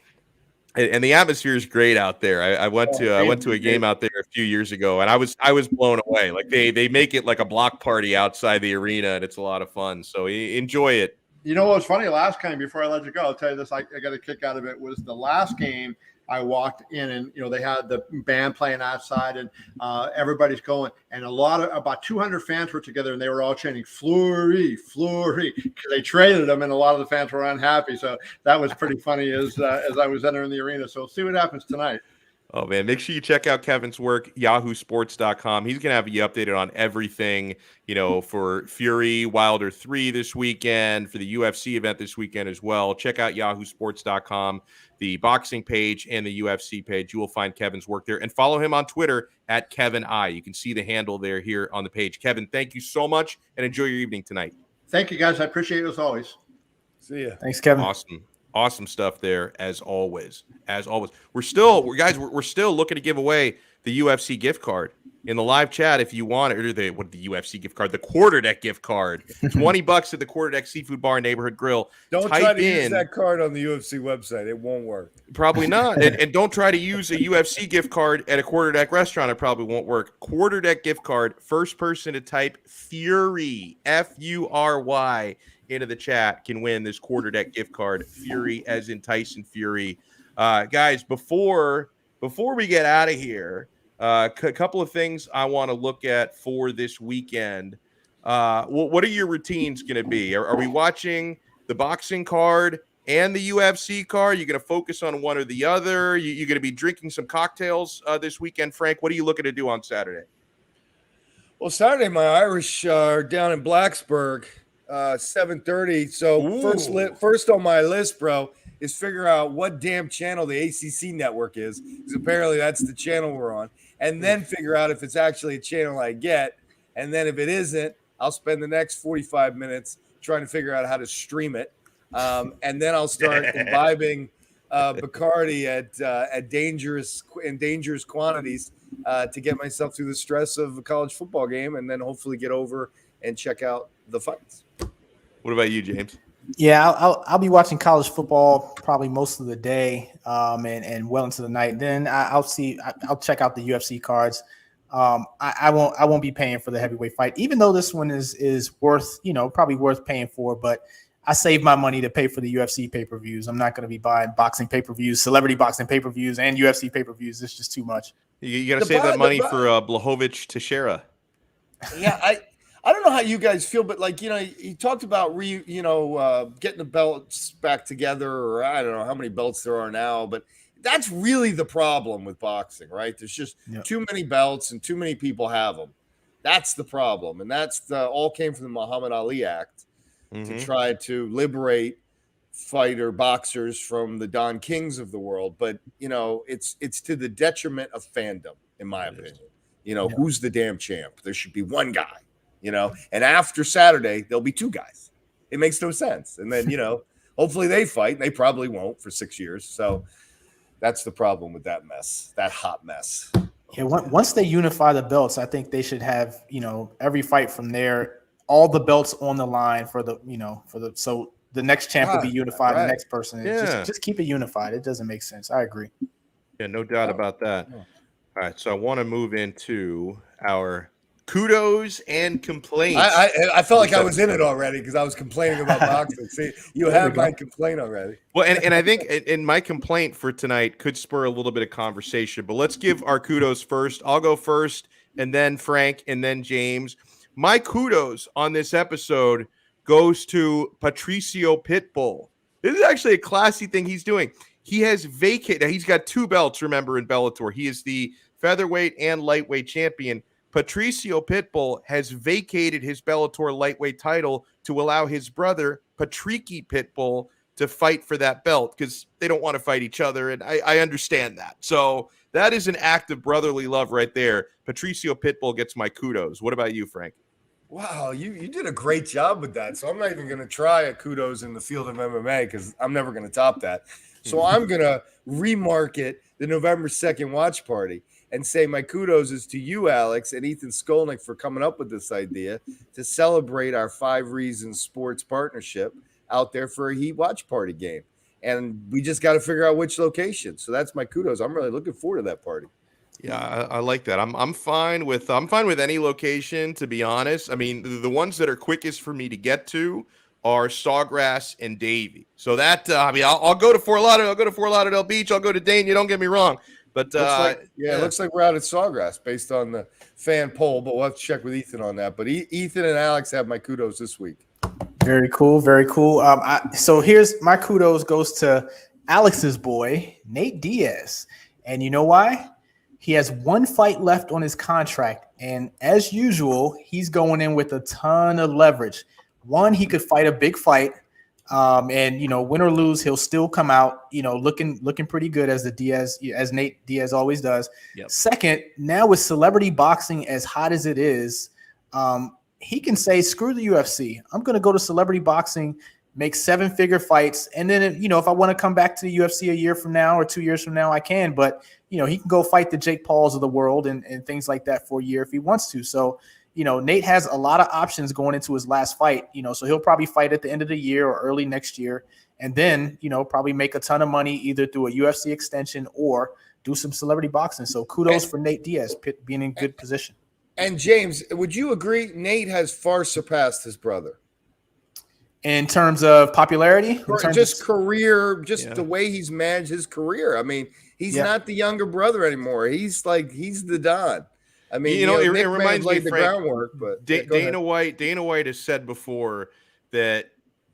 And the atmosphere is great out there. I went to a game out there a few years ago, and I was blown away. Like they make it like a block party outside the arena, and it's a lot of fun. So enjoy it. You know what's funny? Last game, before I let you go, I'll tell you this. I got a kick out of it. Was the last game I walked in, and they had the band playing outside, and everybody's going, and about 200 fans were together, and they were all chanting "Fleury, Fleury," because they traded them, and a lot of the fans were unhappy. So that was pretty funny as I was entering the arena. So we'll see what happens tonight. Oh, man, make sure you check out Kevin's work, yahoosports.com. He's going to have you updated on everything, for Fury Wilder 3 this weekend, for the UFC event this weekend as well. Check out yahoosports.com, the boxing page and the UFC page. You will find Kevin's work there. And follow him on Twitter at KevinI. You can see the handle there here on the page. Kevin, thank you so much, and enjoy your evening tonight. Thank you, guys. I appreciate it as always. See ya. Thanks, Kevin. Awesome stuff there, as always. We're still looking to give away the UFC gift card in the live chat if you want it, or the UFC gift card, the Quarterdeck gift card, $20 at the Quarterdeck Seafood Bar and Neighborhood Grill. Don't try to use that card on the UFC website; it won't work. Probably not. and don't try to use a UFC gift card at a Quarterdeck restaurant; it probably won't work. Quarterdeck gift card. First person to type Fury, Fury, into the chat can win this Quarterdeck gift card. Fury as in Tyson Fury. Guys, before we get out of here, a couple of things I want to look at for this weekend. What are your routines going to be? Are we watching the boxing card and the UFC card? You're going to focus on one or the other? You're going to be drinking some cocktails this weekend, Frank? What are you looking to do on Saturday? Well, Saturday, my Irish are down in Blacksburg, 7:30. So first on my list, bro, is figure out what damn channel the ACC network is, because apparently that's the channel we're on, and then figure out if it's actually a channel I get. And then if it isn't, I'll spend the next 45 minutes trying to figure out how to stream it. And then I'll start imbibing Bacardi at dangerous quantities to get myself through the stress of a college football game, and then hopefully get over and check out the fights. What about you, James? Yeah, I'll be watching college football probably most of the day, and well into the night. Then I'll check out the UFC cards. I won't be paying for the heavyweight fight, even though this one is worth, probably worth paying for. But I save my money to pay for the UFC pay-per-views. I'm not going to be buying boxing pay-per-views, celebrity boxing pay-per-views, and UFC pay-per-views. It's just too much. You got to save that money for Blachowicz Teixeira. Yeah, I don't know how you guys feel, but he talked about getting the belts back together, or I don't know how many belts there are now, but that's really the problem with boxing, right? There's just too many belts and too many people have them. That's the problem, and that's all came from the Muhammad Ali Act to try to liberate boxers from the Don Kings of the world. But it's to the detriment of fandom, in my opinion. Who's the damn champ? There should be one guy. And after Saturday, there'll be two guys. It makes no sense. And then, hopefully they fight, and they probably won't for 6 years. So that's the problem with that mess, that hot mess. Yeah, once they unify the belts, I think they should have, every fight from there, all the belts on the line so the next champ will be unified, the next person. Just keep it unified. It doesn't make sense. I agree. Yeah, no doubt about that. All right, so I want to move into our kudos and complaints. I felt like I was in it already because I was complaining about boxing. See, you have my complaint already. Well, and I think in my complaint for tonight could spur a little bit of conversation, but let's give our kudos first. I'll go first, and then Frank, and then James. My kudos on this episode goes to Patricio Pitbull. This is actually a classy thing he's doing. He has vacated. He's got two belts, remember, in Bellator. He is the featherweight and lightweight champion. Patricio Pitbull has vacated his Bellator lightweight title to allow his brother, Patricky Pitbull, to fight for that belt because they don't want to fight each other, and I understand that. So that is an act of brotherly love right there. Patricio Pitbull gets my kudos. What about you, Frank? Wow, you did a great job with that. So I'm not even going to try a kudos in the field of MMA because I'm never going to top that. So I'm going to remarket the November 2nd watch party and say my kudos is to you, Alex, and Ethan Skolnick for coming up with this idea to celebrate our 5 Reasons Sports partnership out there for a Heat watch party game. And we just got to figure out which location. So that's my kudos. I'm really looking forward to that party. Yeah, I like that. I'm fine with any location, to be honest. I mean, the ones that are quickest for me to get to are Sawgrass and Davie. So that I'll go to Fort Lauderdale. I'll go to Fort Lauderdale Beach. I'll go to Dayton. You don't get me wrong. But it looks like we're out at Sawgrass based on the fan poll. But we'll have to check with Ethan on that. But Ethan and Alex have my kudos this week. Very cool. Very cool. So here's my kudos goes to Alex's boy, Nate Diaz. And you know why? He has 1 fight left on his contract. And as usual, he's going in with a ton of leverage. One, he could fight a big fight. And win or lose, he'll still come out, looking pretty good as Nate Diaz always does. Yep. Second, now with celebrity boxing as hot as it is, he can say, screw the UFC. I'm going to go to celebrity boxing, make 7-figure fights. And then, if I want to come back to the UFC a year from now or 2 years from now, I can. But, he can go fight the Jake Pauls of the world and things like that for a year if he wants to. So, Nate has a lot of options going into his last fight, so he'll probably fight at the end of the year or early next year. And then, probably make a ton of money either through a UFC extension or do some celebrity boxing. So kudos for Nate Diaz being in good position. And James, would you agree Nate has far surpassed his brother? In terms of popularity? Career, the way he's managed his career. I mean, he's not the younger brother anymore. He's the Don. I mean, it reminds me, the groundwork, but Dana White has said before that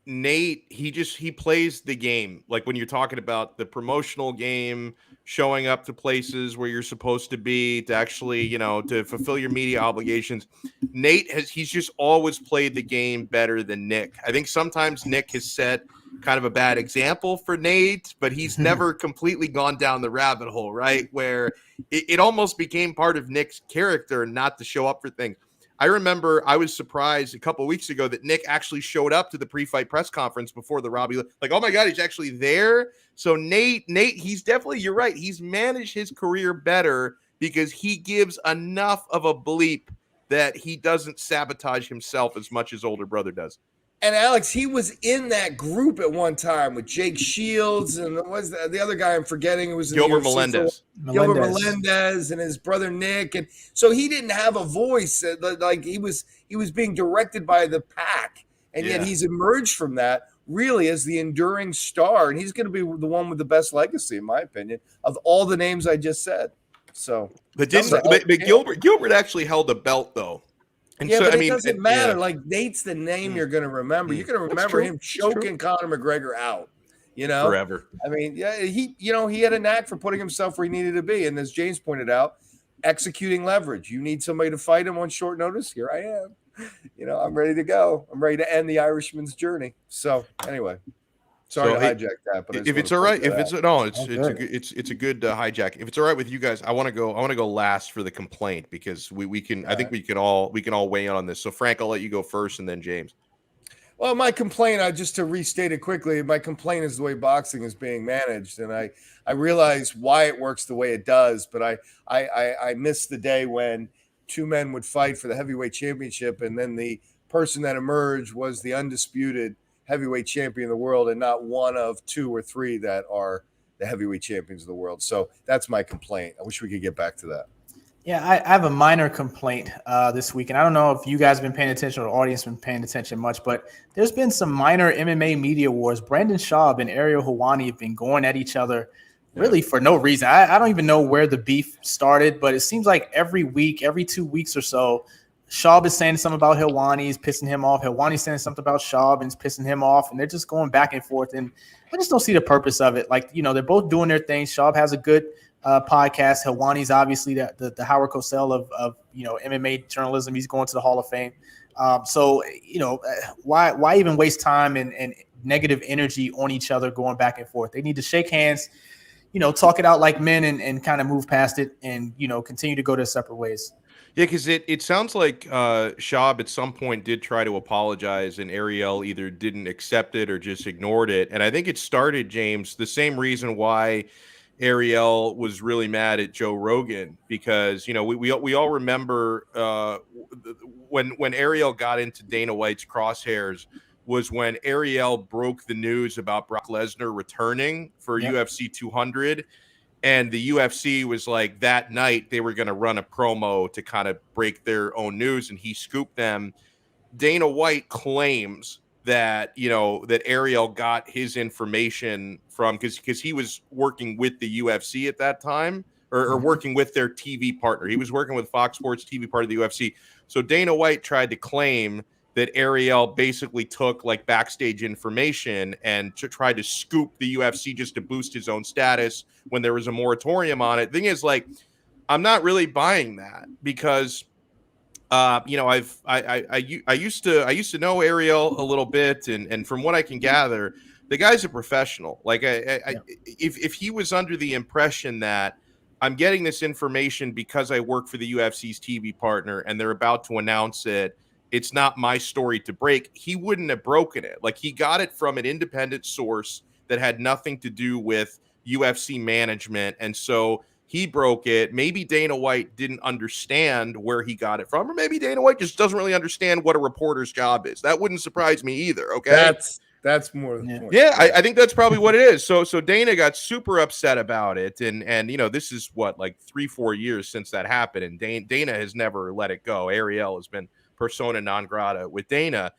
Nate, he plays the game. Like when you're talking about the promotional game, showing up to places where you're supposed to be to actually, to fulfill your media obligations. He's just always played the game better than Nick. I think sometimes Nick has set kind of a bad example for Nate, but he's never completely gone down the rabbit hole, right? Where it almost became part of Nick's character not to show up for things. I remember I was surprised a couple of weeks ago that Nick actually showed up to the pre-fight press conference before the Robbie. Like, oh my God, he's actually there. So Nate, he's definitely, you're right. He's managed his career better because he gives enough of a bleep that he doesn't sabotage himself as much as older brother does. And Alex, he was in that group at one time with Jake Shields and was the other guy I'm forgetting. It was Gilbert Melendez. Gilbert Melendez and his brother Nick, and so he didn't have a voice. Like he was being directed by the pack, and yet he's emerged from that really as the enduring star, and he's going to be the one with the best legacy, in my opinion, of all the names I just said. So, but Gilbert actually held a belt though. And yeah, so, but I mean, it doesn't matter. Like Nate's the name you're going to remember. You're going to remember him choking Conor McGregor out. You know, forever. I mean, yeah, he had a knack for putting himself where he needed to be, and as James pointed out, executing leverage. You need somebody to fight him on short notice. Here I am. You know, I'm ready to go. I'm ready to end the Irishman's journey. So anyway. Sorry to hijack that, but if it's all right, it's a good hijack. If it's all right with you guys, I want to go last for the complaint because we can. I think we can all weigh in on this. So Frank, I'll let you go first, and then James. Well, my complaint, just to restate it quickly, my complaint is the way boxing is being managed, and I realize why it works the way it does, but I miss the day when two men would fight for the heavyweight championship, and then the person that emerged was the undisputed heavyweight champion of the world and not one of two or three that are the heavyweight champions of the world. So that's my complaint. I wish we could get back to that. Yeah, I have a minor complaint this week, and I don't know if you guys have been paying attention or the audience been paying attention much, but there's been some minor MMA media wars. Brendan Schaub and Ariel Helwani have been going at each other really for no reason. I don't even know where the beef started, but it seems like every week, every 2 weeks or so, Schaub is saying something about Helwani, he's pissing him off. Helwani's saying something about Schaub and it's pissing him off. And they're just going back and forth. And I just don't see the purpose of it. Like, you know, they're both doing their thing. Schaub has a good podcast. Helwani's obviously the Howard Cosell of MMA journalism. He's going to the Hall of Fame. So, you know, why even waste time and negative energy on each other going back and forth? They need to shake hands, you know, talk it out like men and kind of move past it and, you know, continue to go their separate ways. Yeah, because it sounds like Schaub at some point did try to apologize, and Ariel either didn't accept it or just ignored it. And I think it started, James, the same reason why Ariel was really mad at Joe Rogan, because, you know, we all remember when Ariel got into Dana White's crosshairs was when Ariel broke the news about Brock Lesnar returning for UFC 200. And the UFC was like, that night they were going to run a promo to kind of break their own news, and he scooped them. Dana White claims that, you know, that Ariel got his information from because he was working with the UFC at that time, or working with their TV partner. He was working with Fox Sports TV part of the UFC. So Dana White tried to claim that Ariel basically took like backstage information and tried to scoop the UFC just to boost his own status when there was a moratorium on it. Thing is, like, I'm not really buying that because, you know, I used to know Ariel a little bit, and from what I can gather, the guy's a professional. Like, if he was under the impression that I'm getting this information because I work for the UFC's TV partner and they're about to announce it, it's not my story to break, he wouldn't have broken it. Like, he got it from an independent source that had nothing to do with UFC management. And so he broke it. Maybe Dana White didn't understand where he got it from, or maybe Dana White just doesn't really understand what a reporter's job is. That wouldn't surprise me either. Okay. That's more the point. Yeah, I think that's probably what it is. So Dana got super upset about it. And you know, this is what, like 3-4 years since that happened. And Dana has never let it go. Ariel has been persona non grata with Dana.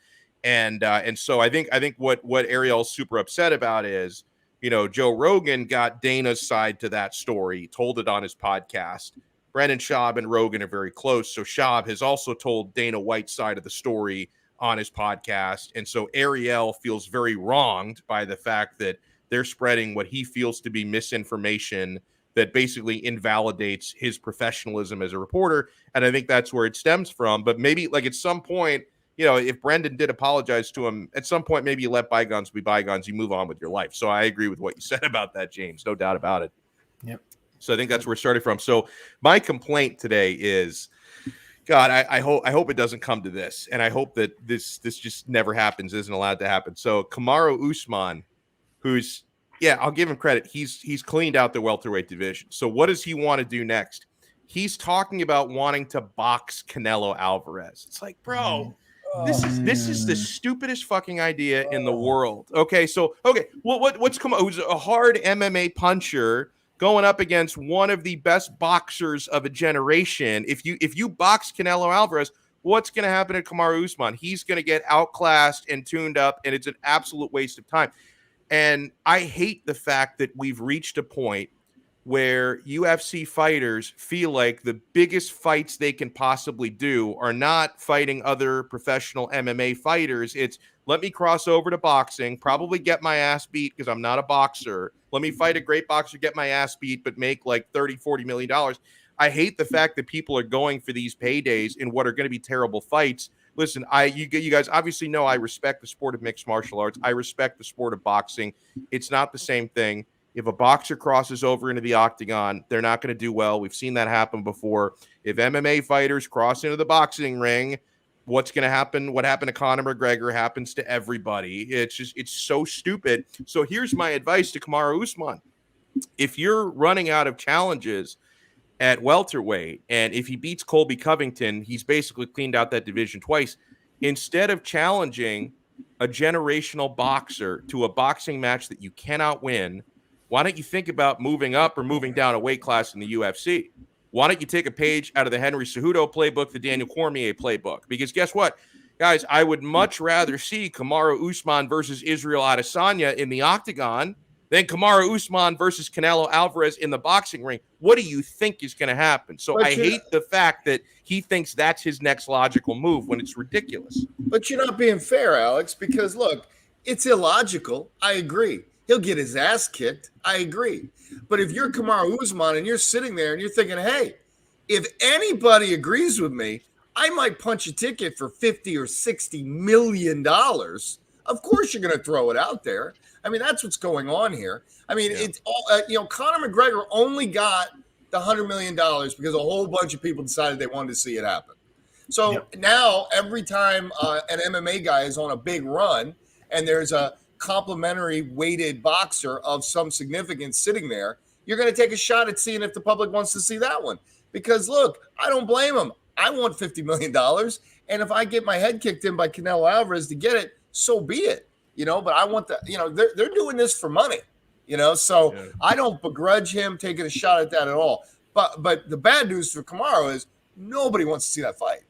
And so I think what Ariel's super upset about is, you know, Joe Rogan got Dana's side to that story, told it on his podcast. Brendan Schaub and Rogan are very close. So Schaub has also told Dana White's side of the story on his podcast. And so Ariel feels very wronged by the fact that they're spreading what he feels to be misinformation that basically invalidates his professionalism as a reporter. And I think that's where it stems from. But maybe, like, at some point, if Brendan did apologize to him at some point, maybe you let bygones be bygones. You move on with your life. So I agree with what you said about that, James. No doubt about it. Yep. So I think that's where we're starting from. So my complaint today is, God, I hope it doesn't come to this, and I hope that this just never happens, isn't allowed to happen. So Kamaru Usman, who's, I'll give him credit. He's cleaned out the welterweight division. So what does he want to do next? He's talking about wanting to box Canelo Alvarez. It's like, bro, this is the stupidest fucking idea in the world. Okay, what's Kamaru? Who's a hard MMA puncher going up against one of the best boxers of a generation. If you box Canelo Alvarez, what's going to happen to Kamaru Usman? He's going to get outclassed and tuned up, and it's an absolute waste of time. And I hate the fact that we've reached a point where UFC fighters feel like the biggest fights they can possibly do are not fighting other professional MMA fighters. It's, let me cross over to boxing, probably get my ass beat because I'm not a boxer. Let me fight a great boxer, get my ass beat, but make like $30-40 million. I hate the fact that people are going for these paydays in what are going to be terrible fights. Listen, you guys obviously know I respect the sport of mixed martial arts. I respect the sport of boxing. It's not the same thing. If a boxer crosses over into the octagon, they're not going to do well. We've seen that happen before. If MMA fighters cross into the boxing ring, what's going to happen? What happened to Conor McGregor happens to everybody. It's so stupid. So here's my advice to Kamaru Usman. If you're running out of challenges at welterweight, and if he beats Colby Covington, he's basically cleaned out that division twice. Instead of challenging a generational boxer to a boxing match that you cannot win, why don't you think about moving up or moving down a weight class in the UFC? Why don't you take a page out of the Henry Cejudo playbook, the Daniel Cormier playbook? Because guess what, guys, I would much rather see Kamaru Usman versus Israel Adesanya in the octagon than Kamaru Usman versus Canelo Alvarez in the boxing ring. What do you think is going to happen? So I hate the fact that he thinks that's his next logical move when it's ridiculous. But you're not being fair, Alex, because look, it's illogical. I agree. He'll get his ass kicked. I agree. But if you're Kamaru Usman and you're sitting there and you're thinking, hey, if anybody agrees with me, I might punch a ticket for $50 or $60 million. Of course you're going to throw it out there. I mean, that's what's going on here. I mean, it's all, Conor McGregor only got the $100 million because a whole bunch of people decided they wanted to see it happen. So now every time an MMA guy is on a big run and there's a complimentary weighted boxer of some significance sitting there, you're going to take a shot at seeing if the public wants to see that one. Because look, I don't blame him. I want $50 million. And if I get my head kicked in by Canelo Alvarez to get it, so be it. But I want they're doing this for money, so I don't begrudge him taking a shot at that at all. But the bad news for Kamaru is nobody wants to see that fight.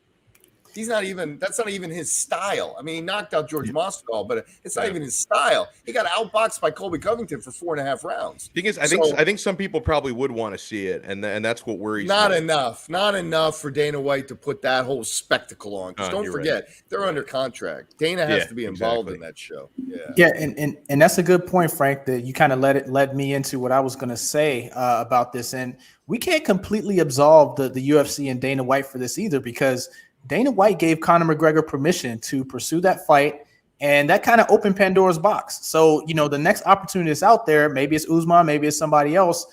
That's not even his style. I mean, he knocked out George Masvidal, but it's not even his style. He got outboxed by Colby Covington for 4.5 rounds. Thing is, I think some people probably would want to see it, and that's what worries me. Not enough for Dana White to put that whole spectacle on. Because don't forget, they're under contract. Dana has to be involved in that show. Yeah, and that's a good point, Frank, that you kind of led me into what I was going to say about this. And we can't completely absolve the UFC and Dana White for this either, because Dana White gave Conor McGregor permission to pursue that fight, and that kind of opened Pandora's box. So, the next opportunity is out there. Maybe it's Usman, maybe it's somebody else.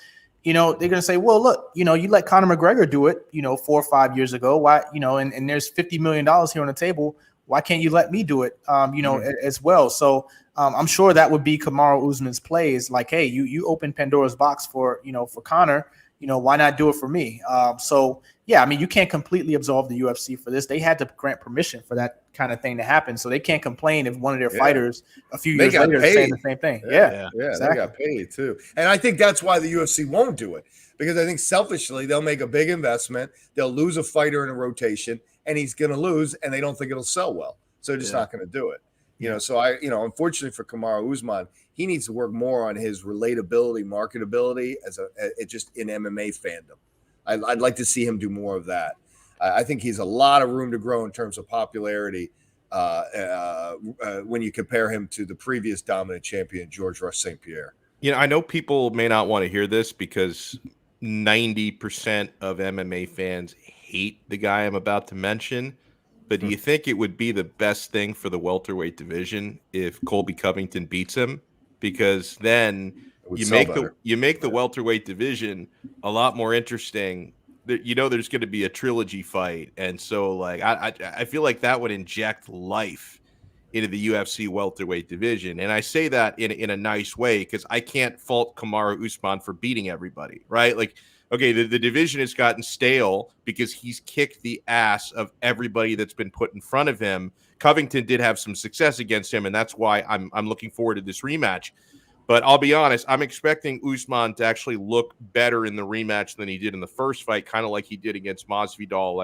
They're going to say, well, look, you let Conor McGregor do it, 4 or 5 years ago. Why, and there's $50 million here on the table. Why can't you let me do it, as well? So I'm sure that would be Kamaru Usman's plays. Like, hey, you open Pandora's box for Conor. Why not do it for me? Yeah, I mean, you can't completely absolve the UFC for this. They had to grant permission for that kind of thing to happen. So they can't complain if one of their fighters a few years later is saying the same thing. Yeah, exactly. They got paid too. And I think that's why the UFC won't do it, because I think selfishly they'll make a big investment. They'll lose a fighter in a rotation and he's going to lose, and they don't think it'll sell well. So they're just not going to do it. So unfortunately for Kamaru Usman, he needs to work more on his relatability, marketability just in MMA fandom. I'd like to see him do more of that. I think he's a lot of room to grow in terms of popularity when you compare him to the previous dominant champion, George Rush St. Pierre. I know people may not want to hear this because 90% of MMA fans hate the guy I'm about to mention, but do you think it would be the best thing for the welterweight division if Colby Covington beats him? Because then It would you sell make better. the welterweight division a lot more interesting. There's going to be a trilogy fight, and so like I feel like that would inject life into the UFC welterweight division. And I say that in a nice way because I can't fault Kamaru Usman for beating everybody, right? Like, okay, the division has gotten stale because he's kicked the ass of everybody that's been put in front of him. Covington did have some success against him, and that's why I'm looking forward to this rematch. But I'll be honest, I'm expecting Usman to actually look better in the rematch than he did in the first fight, kind of like he did against Masvidal.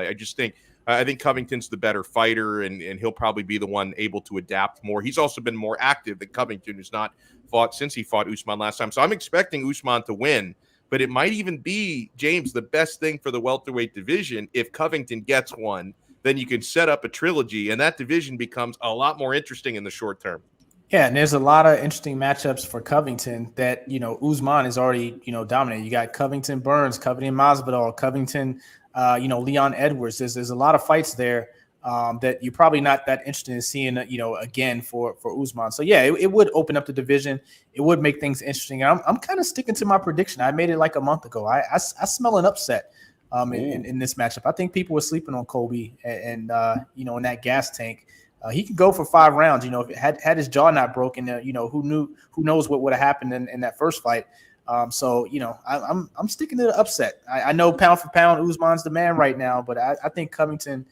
I think Covington's the better fighter, and he'll probably be the one able to adapt more. He's also been more active than Covington, who's not fought since he fought Usman last time. So I'm expecting Usman to win, but it might even be, James, the best thing for the welterweight division. If Covington gets one, then you can set up a trilogy, and that division becomes a lot more interesting in the short term. Yeah, and there's a lot of interesting matchups for Covington that, Usman is already, dominating. You got Covington Burns, Covington Masvidal, Covington, Leon Edwards. There's a lot of fights there that you're probably not that interested in seeing, again for Usman. So, yeah, it would open up the division. It would make things interesting. I'm kind of sticking to my prediction. I made it like a month ago. I smell an upset in this matchup. I think people were sleeping on Colby and in that gas tank. He could go for 5 rounds. If it had his jaw not broken, who knows what would have happened in that first fight. I'm sticking to the upset. I know pound for pound, Usman's the man right now, but I think Covington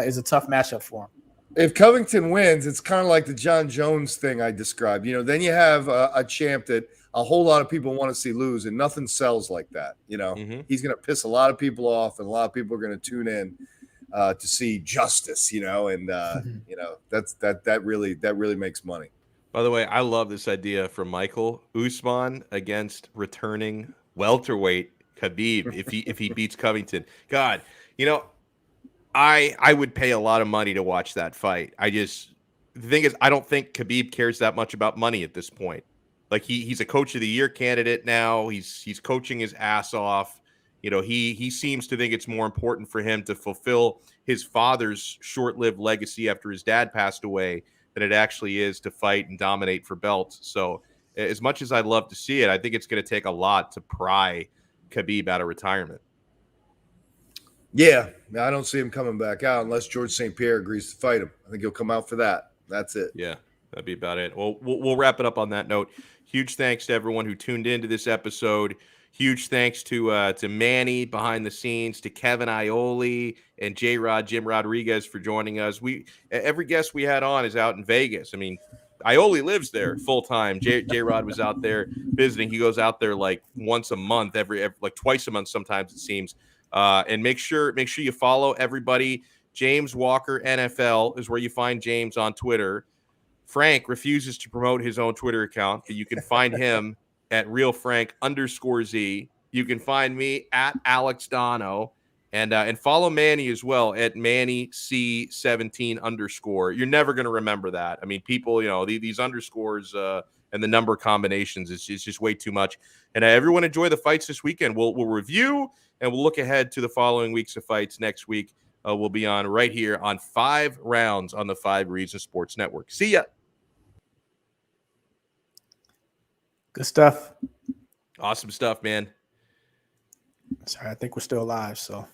is a tough matchup for him. If Covington wins, it's kind of like the John Jones thing I described. Then you have a champ that a whole lot of people want to see lose, and nothing sells like that. He's going to piss a lot of people off, and a lot of people are going to tune in to see justice, that really makes money. By the way, I love this idea from Michael. Usman against returning welterweight Khabib if he beats Covington. God, I would pay a lot of money to watch that fight. The thing is, I don't think Khabib cares that much about money at this point. Like he's a coach of the year candidate now. He's coaching his ass off. He seems to think it's more important for him to fulfill his father's short-lived legacy after his dad passed away than it actually is to fight and dominate for belts. So as much as I'd love to see it, I think it's going to take a lot to pry Khabib out of retirement. Yeah, I don't see him coming back out unless George St. Pierre agrees to fight him. I think he'll come out for that. That's it. Yeah, that'd be about it. Well, we'll wrap it up on that note. Huge thanks to everyone who tuned into this episode. Huge thanks to Manny behind the scenes, to Kevin Ioli and J-Rod, Jim Rodriguez for joining us. Every guest we had on is out in Vegas. I mean, Ioli lives there full time. J-Rod was out there visiting. He goes out there like once a month, every like twice a month sometimes it seems. And make sure you follow everybody. James Walker NFL is where you find James on Twitter. Frank refuses to promote his own Twitter account, but you can find him at realfrank_Z. You can find me at Alex Donno, and follow Manny as well at MannyC17_. You're never going to remember that. I mean, people, these underscores and the number combinations is just way too much. And everyone enjoy the fights this weekend. We'll review and we'll look ahead to the following weeks of fights next week. We'll be on right here on 5 Rounds on the 5 Reasons Sports Network. See ya. Good stuff. Awesome stuff, man. Sorry, I think we're still live, so.